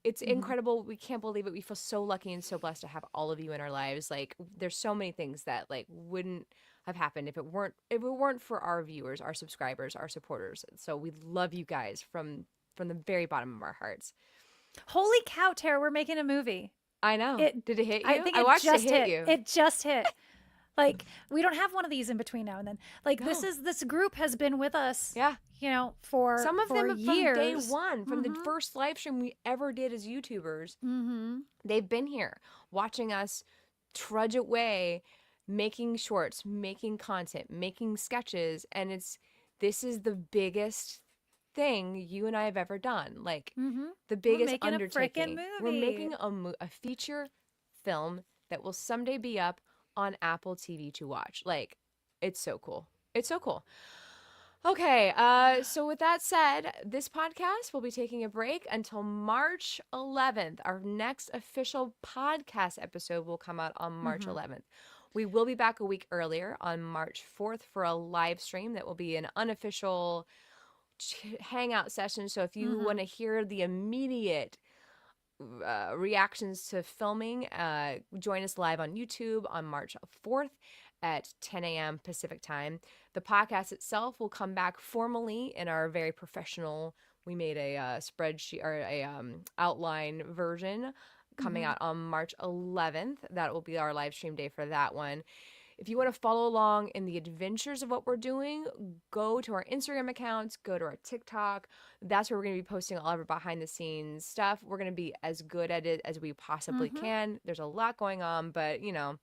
It's incredible. We can't believe it. We feel so lucky and so blessed to have all of you in our lives. Like, there's so many things that like wouldn't have happened if it weren't for our viewers, our subscribers, our supporters. So we love you guys from the very bottom of our hearts. Holy cow, Tara, we're making a movie. I know. Did it hit you? I think I watched just it hit you. It just hit. Like, we don't have one of these in between now and then. Like, No. this group has been with us. Yeah. You know, for some of them years. From day one, from the first live stream we ever did as YouTubers. They've been here watching us trudge away, making shorts, making content, making sketches, and this is the biggest thing you and I have ever done. Like, the biggest undertaking. We're making a feature film that will someday be up on Apple TV to watch. Like, it's so cool. It's so cool. Okay, so with that said, this podcast will be taking a break until March 11th. Our next official podcast episode will come out on March 11th. We will be back a week earlier on March 4th for a live stream that will be an unofficial hangout session. So if you want to hear the immediate reactions to filming, join us live on YouTube on March 4th at 10 a.m. Pacific time. The podcast itself will come back formally in our very professional, we made a spreadsheet or a outline version coming out on March 11th. That will be our live stream day for that one. If you want to follow along in the adventures of what we're doing, go to our Instagram accounts, go to our TikTok. That's where we're going to be posting all of our behind the scenes stuff. We're going to be as good at it as we possibly can. There's a lot going on, but you know,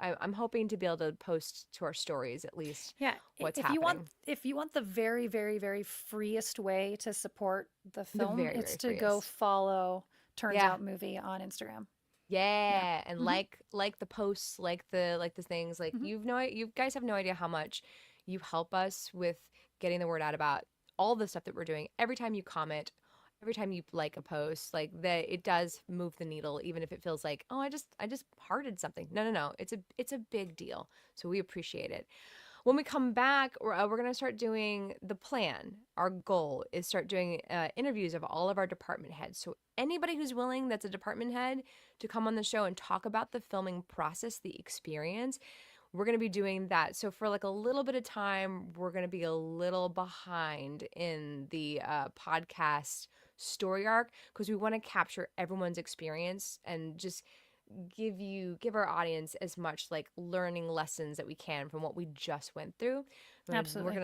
I'm hoping to be able to post to our stories at least what's happening. If you want the very, very, very freest way to support the film, it's to go follow Turns Out Movie on Instagram. Yeah. And like the posts, like the things, like you guys have no idea how much you help us with getting the word out about all the stuff that we're doing. Every time you comment, every time you like a post, like that, it does move the needle, even if it feels like, oh, I just hearted something. No. It's a big deal. So we appreciate it. When we come back, we're going to start doing the plan. Our goal is start doing interviews of all of our department heads. So anybody who's willing that's a department head to come on the show and talk about the filming process, the experience, we're going to be doing that. So for like a little bit of time, we're going to be a little behind in the podcast story arc because we want to capture everyone's experience and just give our audience as much like learning lessons that we can from what we just went through. Absolutely.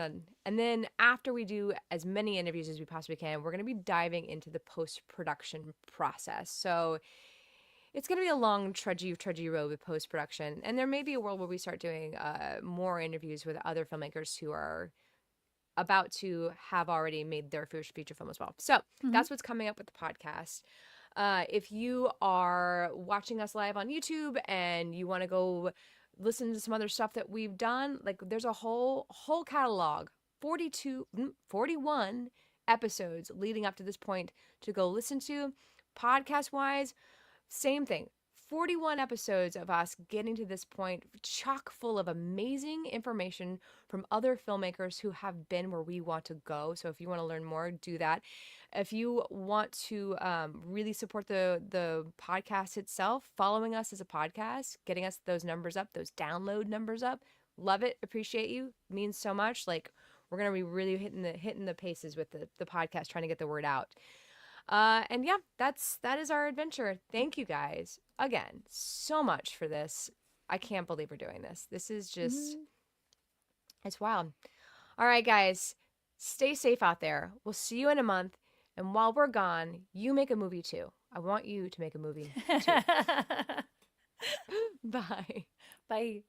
And then after we do as many interviews as we possibly can, we're going to be diving into the post-production process. So it's going to be a long trudgy road with post-production. And there may be a world where we start doing more interviews with other filmmakers who are about to have already made their first feature film as well. So that's what's coming up with the podcast. If you are watching us live on YouTube and you want to go listen to some other stuff that we've done, like there's a whole catalog, 41 episodes leading up to this point to go listen to. Podcast wise, same thing. 41 episodes of us getting to this point, chock full of amazing information from other filmmakers who have been where we want to go. So if you want to learn more, do that. If you want to really support the podcast itself, following us as a podcast, getting us those numbers up, those download numbers up, love it, appreciate you, means so much. Like we're gonna be really hitting the paces with the podcast, trying to get the word out. And yeah, that is our adventure. Thank you guys again so much for this. I can't believe we're doing this. This is just, it's wild. All right, guys, stay safe out there. We'll see you in a month. And while we're gone, you make a movie too. I want you to make a movie too. Bye. Bye.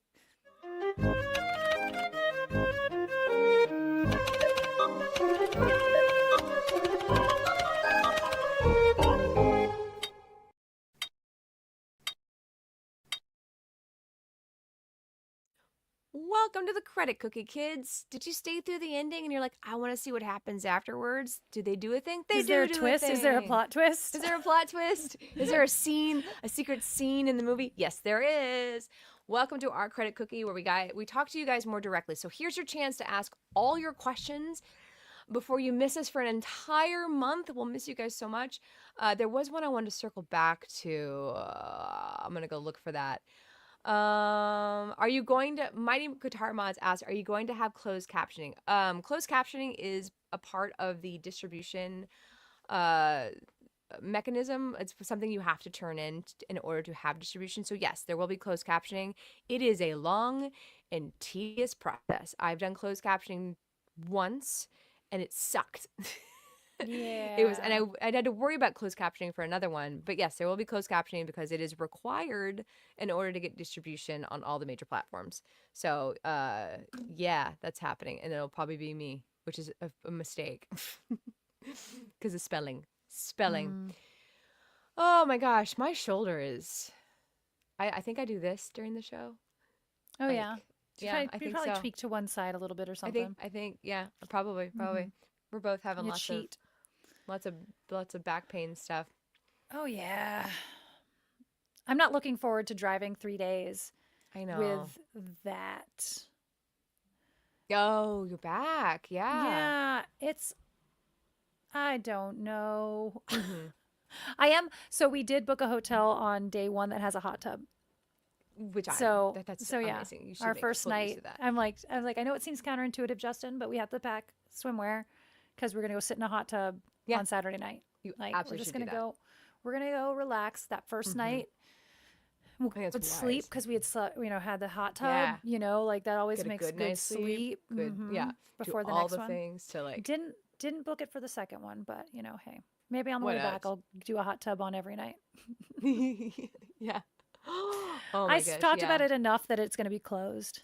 Welcome to the credit cookie, kids. Did you stay through the ending and you're like, I want to see what happens afterwards? Do they do a thing? They Is there a do twist? a thing. Is there a plot twist? Is there a plot twist? Is there a scene, a secret scene in the movie? Yes, there is. Welcome to our credit cookie where we talk to you guys more directly. So here's your chance to ask all your questions before you miss us for an entire month. We'll miss you guys so much. There was one I wanted to circle back to. I'm going to go look for that. Are you going to, Mighty Guitar Mods asked, are you going to have closed captioning? Closed captioning is a part of the distribution mechanism. It's something you have to turn in order to have distribution. So yes, there will be closed captioning. It is a long and tedious process. I've done closed captioning once and it sucked. Yeah. It was, and I had to worry about closed captioning for another one. But yes, there will be closed captioning because it is required in order to get distribution on all the major platforms. So yeah, that's happening. And it'll probably be me, which is a mistake because of spelling. Oh my gosh, my shoulder is, I think I do this during the show. Oh, Like, yeah. yeah, You I think probably so. tweak to one side a little bit or something. I think, yeah, probably. We're both having You lots cheat. of back pain stuff. Oh, yeah. I'm not looking forward to driving 3 days I know. with that. Oh, you're back. Yeah. Yeah, I don't know. Mhm. I am. So we did book a hotel on day one that has a hot tub. That's So yeah, amazing. You should our make first full use night, of that. I was like, I know it seems counterintuitive, Justin, but we have to pack swimwear because we're gonna go sit in a hot tub Yeah. on Saturday night. You Like, absolutely we're just should gonna do that. go. We're gonna go relax that first night. I think Would it's sleep wise. because we had had the hot tub. Yeah. Like that always Get a makes good good night's sleep. Good. Yeah. before do the all next the one. things to like. Didn't book it for the second one, but hey, maybe on the What way back else? I'll do a hot tub on every night. Yeah. Oh my I gosh. talked Yeah. about it enough that it's going to be closed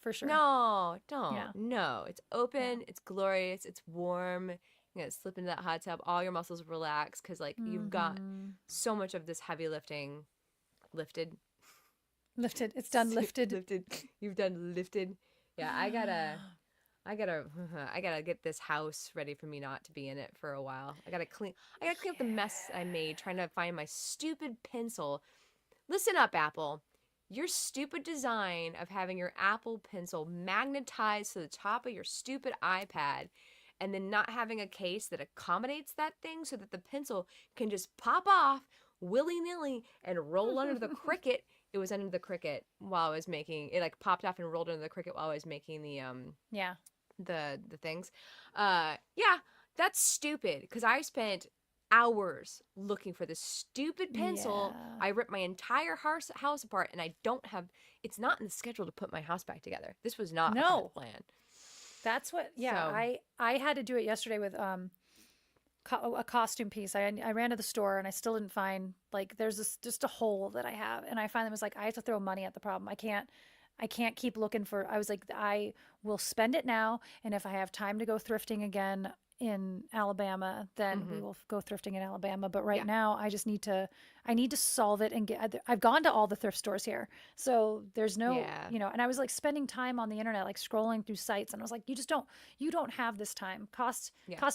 for sure. No, don't. Yeah. No, it's open. It's glorious. It's warm. You're gonna slip into that hot tub. All your muscles relax because like you've got so much of this heavy lifting lifted. Lifted. It's done lifted. Lifted. You've done lifted. Yeah, I gotta get this house ready for me not to be in it for a while. I gotta clean up the mess I made trying to find my stupid pencil. Listen up, Apple. Your stupid design of having your Apple Pencil magnetized to the top of your stupid iPad and then not having a case that accommodates that thing so that the pencil can just pop off willy-nilly and roll under the Cricut. It was under the Cricut while I was making it, like popped off and rolled under the Cricut while I was making the Yeah. the things. Yeah, that's stupid because I spent hours looking for this stupid pencil. Yeah. I ripped my entire house apart and I don't have, it's not in the schedule to put my house back together. This was not a part of the plan. That's what. Yeah. So- I had to do it yesterday with a costume piece. I ran to the store and I still didn't find, like, there's just a hole that I have, and I finally was like, I have to throw money at the problem. I can't keep looking for. I was like, I will spend it now, and if I have time to go thrifting again in Alabama, then we will go thrifting in Alabama. But right now, I need to solve it and get. I've gone to all the thrift stores here, so there's no, And I was like spending time on the internet, like scrolling through sites, and I was like, you don't have this time. Cost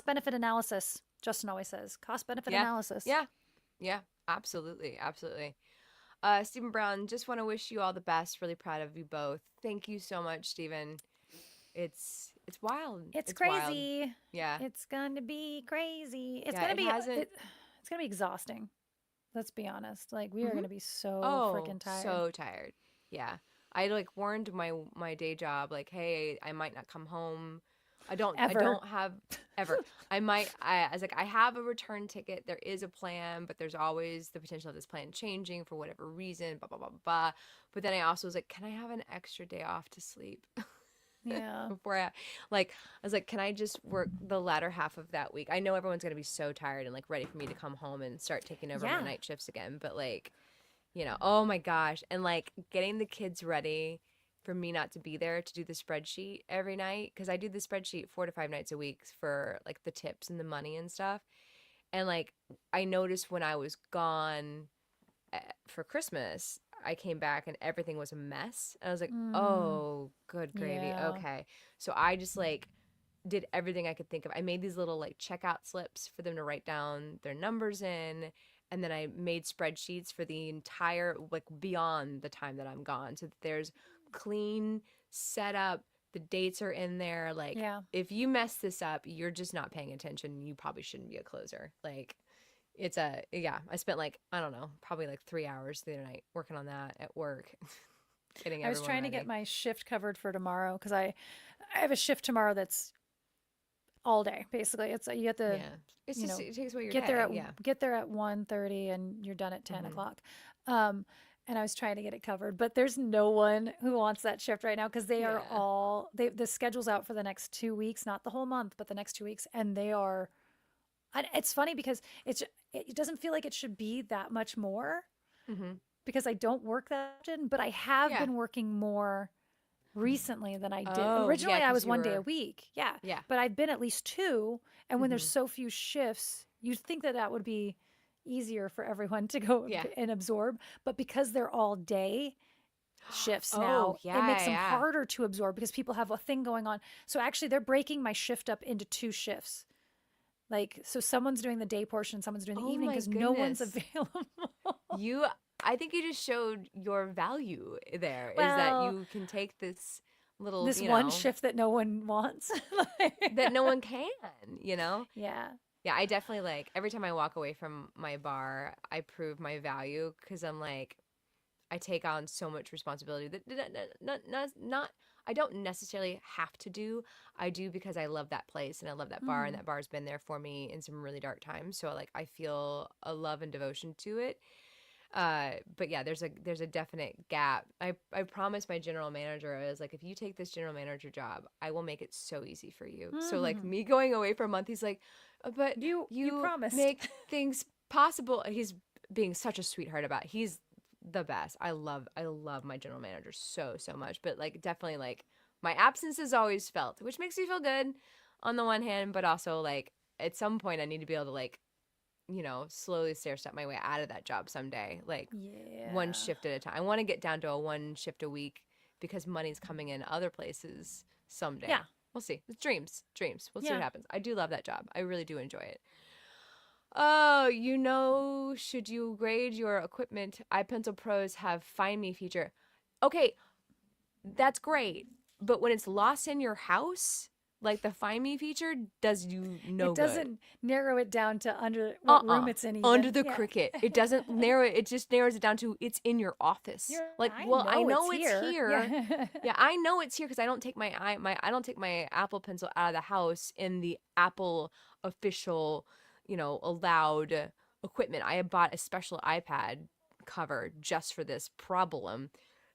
benefit analysis. Justin always says cost benefit analysis. Yeah, absolutely. Stephen Brown, just want to wish you all the best. Really proud of you both. Thank you so much, Stephen. It's wild. It's crazy. crazy. Yeah. It's going to be crazy. It's Yeah, going it to be hasn't- it's going to be exhausting. Let's be honest. Like, we are going to be so freaking tired. So tired. Yeah. I like warned my day job, like, hey, I might not come home. I don't have ever. I was like, I have a return ticket. There is a plan, but there's always the potential of this plan changing for whatever reason, blah, blah, blah, blah. But then I also was like, can I have an extra day off to sleep? Yeah. Before I was like, can I just work the latter half of that week? I know everyone's going to be so tired and like ready for me to come home and start taking over my night shifts again. But like, oh my gosh. And like getting the kids ready for me not to be there to do the spreadsheet every night. Cause I do the spreadsheet 4 to 5 nights a week for like the tips and the money and stuff. And like, I noticed when I was gone for Christmas, I came back and everything was a mess. And I was like, Mm, oh, good gravy. yeah. Okay. So I just like did everything I could think of. I made these little like checkout slips for them to write down their numbers in. And then I made spreadsheets for the entire, like beyond the time that I'm gone. So that there's clean setup. The dates are in there. Like, Yeah. if you mess this up, you're just not paying attention. You probably shouldn't be a closer. Like, it's a, yeah, I spent like, I don't know, probably like 3 hours the other night working on that at work, getting I was everyone trying to get ready. my shift covered for tomorrow because I have a shift tomorrow that's all day basically. It's you have to, Yeah. It's you just, know, it takes away your get there day. at Yeah. 1:30 and you're done at 10 Hmm. o'clock. Um, and I was trying to get it covered, but there's no one who wants that shift right now because they are Yeah. all the schedule's out for the next 2 weeks, not the whole month, but the next 2 weeks, and they are. And it's funny because it doesn't feel like it should be that much more Hmm. because I don't work that often, but I have Yeah. been working more recently than I did. Oh, yeah, Originally, I because was you 1 day a were, week. Yeah. yeah. But I've been at least two. And when there's Hmm. so few shifts, you'd think that that would be easier for everyone to go Yeah. and absorb. But because they're all day shifts Oh, now, it makes yeah, them yeah. harder to absorb because people have a thing going on. So actually, they're breaking my shift up into two shifts. Like, so someone's doing the day portion, someone's doing the Oh evening my because no one's goodness. available. You, I think you just showed your value there is that Well, you can take this little, this one shift that no one wants. that no one can, you know? Yeah. Yeah, I definitely like every time I walk away from my bar, I prove my value because I'm like, I take on so much responsibility that not I don't necessarily have to do. I do because I love that place and I love that bar and Mm. that bar's been there for me in some really dark times. So like I feel a love and devotion to it. But yeah, there's a definite gap. I promised my general manager, I was like, if you take this general manager job, I will make it so easy for you. So like Mhm. me going away for a month, he's like, but You you promised. make things possible. He's being such a sweetheart about it. He's the best. I love my general manager so much. But like definitely like my absence is always felt, which makes me feel good on the one hand, but also like at some point I need to be able to like slowly stair step my way out of that job someday, like one Yeah. shift at a time. I want to get down to a one shift a week because money's coming in other places someday. Yeah. We'll see. It's dreams, dreams. We'll see what Yeah. happens. I do love that job. I really do enjoy it. Oh, should you grade your equipment? iPencil Pros have Find Me feature. Okay, that's great. But when it's lost in your house, like the Find Me feature does you no It good. doesn't narrow it down to under what room Uh-uh. it's in Under even. the Yeah. cricket. It doesn't narrow it, it just narrows it down to it's in your office. Like, I well, I know it's know it's here. here. Yeah. Yeah, I know it's here because I don't take I don't take my Apple Pencil out of the house in the Apple official, allowed equipment. I had bought a special iPad cover just for this problem.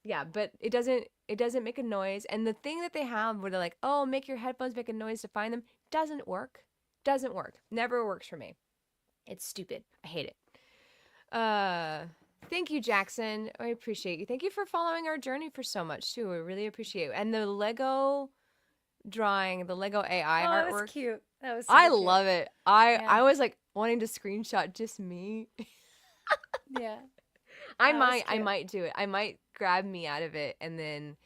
Yeah, but it doesn't make a noise. And the thing that they have where they're like, "Oh, make your headphones make a noise to find them," doesn't work. Doesn't work. Never works for me. It's stupid. I hate it. Uh, Thank you, Jackson. I appreciate you. Thank you for following our journey for so much too. I really appreciate it. And the Lego drawing, the Lego AI Oh, it was artwork, cute. That was I super cute. love it. I Yeah. I was like wanting to screenshot just me. Yeah. I That was might I cute. might do it. I might grab me out of it and then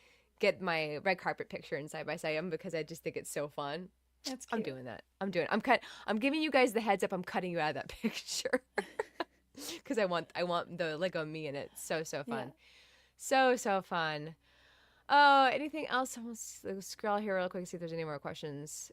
get my red carpet picture and side by side them because I just think it's so fun. That's I'm cute. doing that. I'm giving you guys the heads up. I'm cutting you out of that picture. Because I want the Lego me in it. So Yeah. fun. So fun. Oh, anything else? I'm gonna scroll here real quick and see if there's any more questions.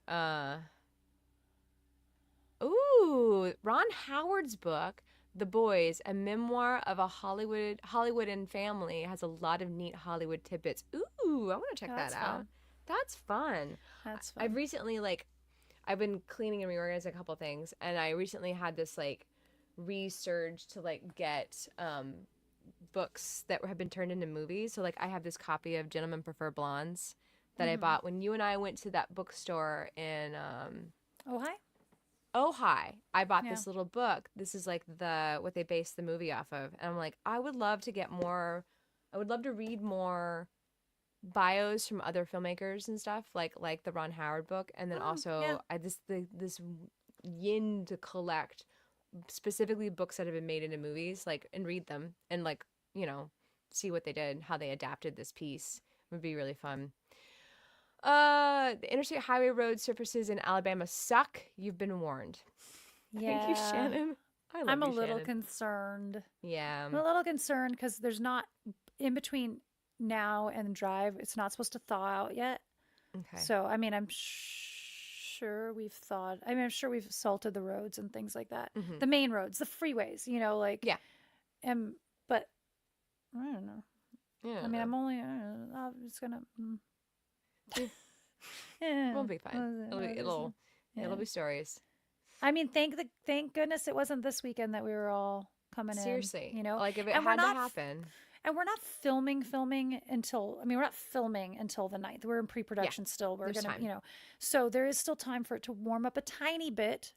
Ooh, Ron Howard's book, The Boys, a memoir of a Hollywooden family, has a lot of neat Hollywood tidbits. Ooh, I want to check Oh, that that's out. fun. That's fun. That's I've fun. recently I've been cleaning and reorganizing a couple things, and I recently had this resurge to get books that have been turned into movies. So I have this copy of Gentlemen Prefer Blondes that I Mm-hmm. bought when you and I went to that bookstore in Oh, hi. Ojai. I bought Yeah. this little book. This is what they based the movie off of. And I'm like, I would love to get more. I would love to read more bios from other filmmakers and stuff, like the Ron Howard book. And then Yeah. also this yin to collect specifically books that have been made into movies, and read them and you know see what they did, how they adapted this piece. It would be really fun. The interstate highway road surfaces in Alabama suck. You've been warned. Thank you, Yeah. Shannon. I love I'm a you, little Shannon. concerned. Yeah. I'm a little concerned because there's not in between now and drive. It's not supposed to thaw out yet. Okay. So, I mean, I'm sure we've thought, I mean, I'm sure we've salted the roads and things like that. Mm-hmm. The main roads, the freeways, you know, like, Yeah. but I don't know. Yeah. I mean, I'm only, I'm just gonna, yeah. We'll be fine. It'll be stories. I mean, thank goodness it wasn't this weekend that we were all coming Seriously. in, you know, Like if it and we're had to not happen. And we're not filming until, I mean, we're not filming until the 9th. We're in pre-production still. We're there's going to, time. you know, so there is still time for it to warm up a tiny bit.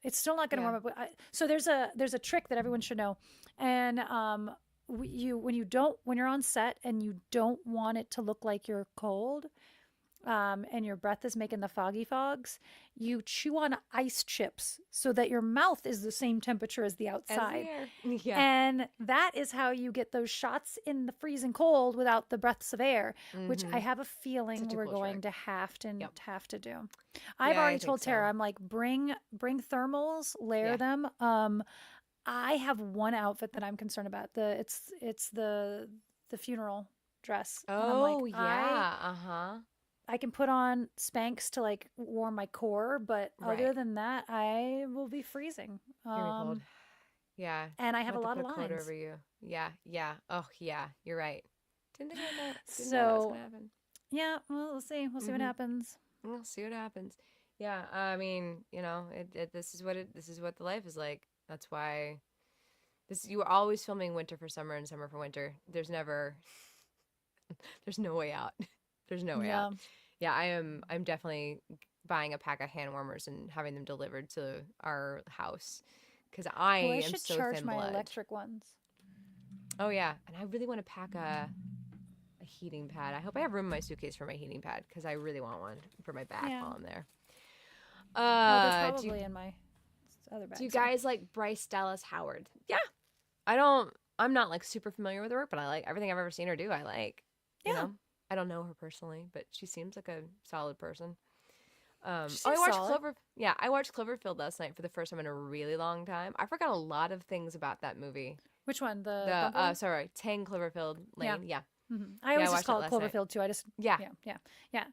It's still not going to warm up. So there's a trick that everyone should know. And when you're on set and you don't want it to look like you're cold, and your breath is making the foggy fogs, you chew on ice chips so that your mouth is the same temperature as the outside. Yeah. And that is how you get those shots in the freezing cold without the breaths of air, which I have a feeling Such a we're cool going trick. to have to do. I I've already think told Tara, so. I'm like, bring thermals, layer Yeah. them. I have one outfit that I'm concerned about. It's the funeral dress. And I'm like, Oh yeah. Uh-huh. I can put on Spanx to like warm my core, but other Right. than that, I will be freezing. You're gonna be cold. Yeah. And I We'll have a have to lot put of a coat lines. over you. Yeah. Yeah. Oh yeah. You're right. Didn't think about that. Didn't know that was So gonna happen. yeah, well, we'll see. We'll see what happens. We'll see what happens. Yeah. I mean, you know, this is what the life is like. That's why you are always filming winter for summer and summer for winter. There's no way out. There's no way out. Yeah. Yeah, I'm definitely buying a pack of hand warmers and having them delivered to our house because I Well, I am should so charge thin my blood. electric ones. Oh yeah, and I really want to pack a heating pad. I hope I have room in my suitcase for my heating pad because I really want one for my back Yeah. while I'm there. Well, they're probably in my other bag. Do you guys like Bryce Dallas Howard? Yeah. I'm not like super familiar with her work, but I like everything I've ever seen her do. I like, you Yeah. know, I don't know her personally, but she seems like a solid person. She I seems watched solid. I watched Cloverfield last night for the first time in a really long time. I forgot a lot of things about that movie. Which one? The The Bumble one? 10 Cloverfield Yeah. Lane. Yeah. I always I just call it watched it last night. Cloverfield too. I just Yeah. yeah.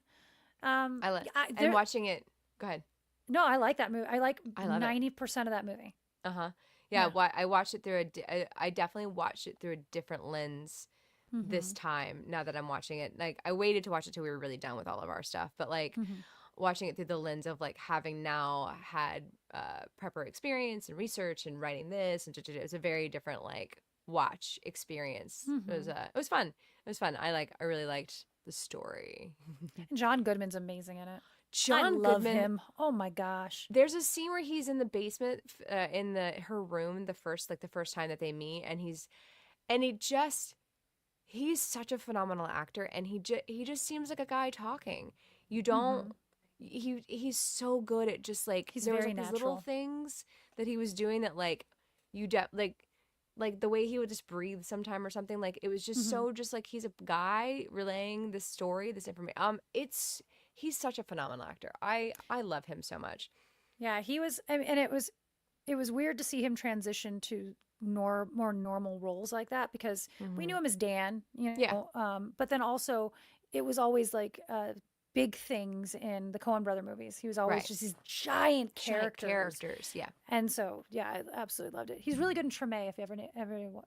Um, And watching it. Go ahead. no, I like that movie. I like I love it. 90% of that movie. Yeah, Yeah. I watched it through I definitely watched it through a different lens this time now that I'm watching it. Like I waited to watch it till we were really done with all of our stuff, but like watching it through the lens of like having now had prepper experience and research and writing this and it was a very different like watch experience. It was fun. It was fun. I really liked the story. John Goodman's amazing in it. John I love Goodman. him. Oh my gosh. There's a scene where he's in the basement in her room the first time that they meet, and he's such a phenomenal actor, and he just seems like a guy talking. You don't he's so good at just like He's there was very like these little natural. things that he was doing that like like the way he would just breathe sometime or something, like it was just so just like he's a guy relaying this story, this information. He's such a phenomenal actor. I love him so much. Yeah, he was, and it was weird to see him transition to more normal roles like that because we knew him as Dan, you know. Yeah. But then also it was always like big things in the Coen brother movies. He was always just these giant characters. Yeah. And so, yeah, I absolutely loved it. He's really good in Treme. If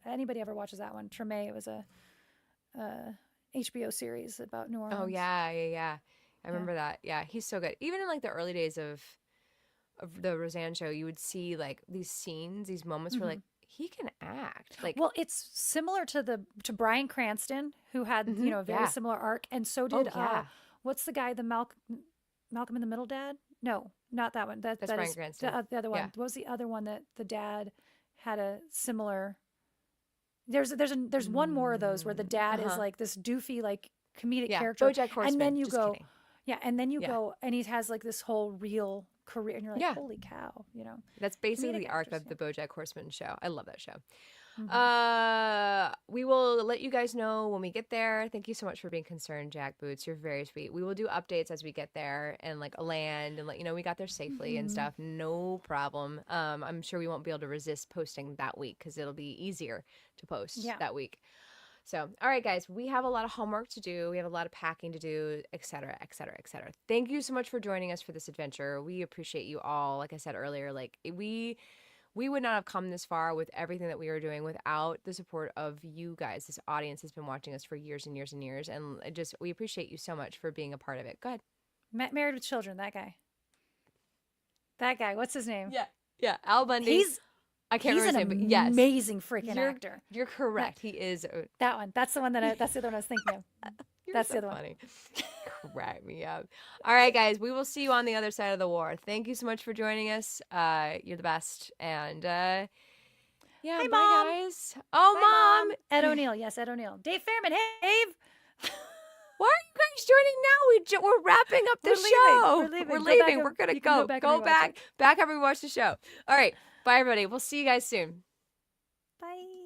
anybody ever watches that one, Treme, it was a HBO series about New Orleans. Oh yeah. I remember that. Yeah, he's so good. Even in like the early days of the Roseanne show, you would see like these scenes, these moments where like he can act. Like, well, it's similar to Bryan Cranston, who had you know a very similar arc, and so did what's the guy, the Malcolm in the Middle dad? No, not that one. That's Bryan Cranston. The other one. Yeah. What was the other one that the dad had a similar? There's one more of those where the dad is like this doofy like comedic character, BoJack Horseman. and then you Just go. kidding. Yeah, and then you go, and he has like this whole real career, and you're like, Yeah. holy cow, you know. That's basically Comedic the arc actors, of the BoJack Horseman show. I love that show. We will let you guys know when we get there. Thank you so much for being concerned, Jack Boots. You're very sweet. We will do updates as we get there and like land and let you know we got there safely and stuff. No problem. I'm sure we won't be able to resist posting that week because it'll be easier to post that week. So, all right, guys, we have a lot of homework to do. We have a lot of packing to do, et cetera, et cetera, et cetera. Thank you so much for joining us for this adventure. We appreciate you all. Like I said earlier, like we would not have come this far with everything that we were doing without the support of you guys. This audience has been watching us for years and years and years. And we appreciate you so much for being a part of it. Go ahead. Married with Children, that guy. That guy, what's his name? Yeah, Al Bundy. I can't remember his name, but yes. Amazing freaking actor. You're correct. He is. That one. That's the one that's the other one I was thinking of. That's the other funny. Crack me up. All right, guys. We will see you on the other side of the war. Thank you so much for joining us. You're the best. And Hi, bye, Mom. guys. Oh, Bye, Mom. Ed O'Neill. Yes, Ed O'Neill. Dave Fairman. Hey, Dave. Why are you guys joining now? We're wrapping up the show. We're leaving. We're going to go. Go back. Back after we watch the show. All right. Bye, everybody. We'll see you guys soon. Bye.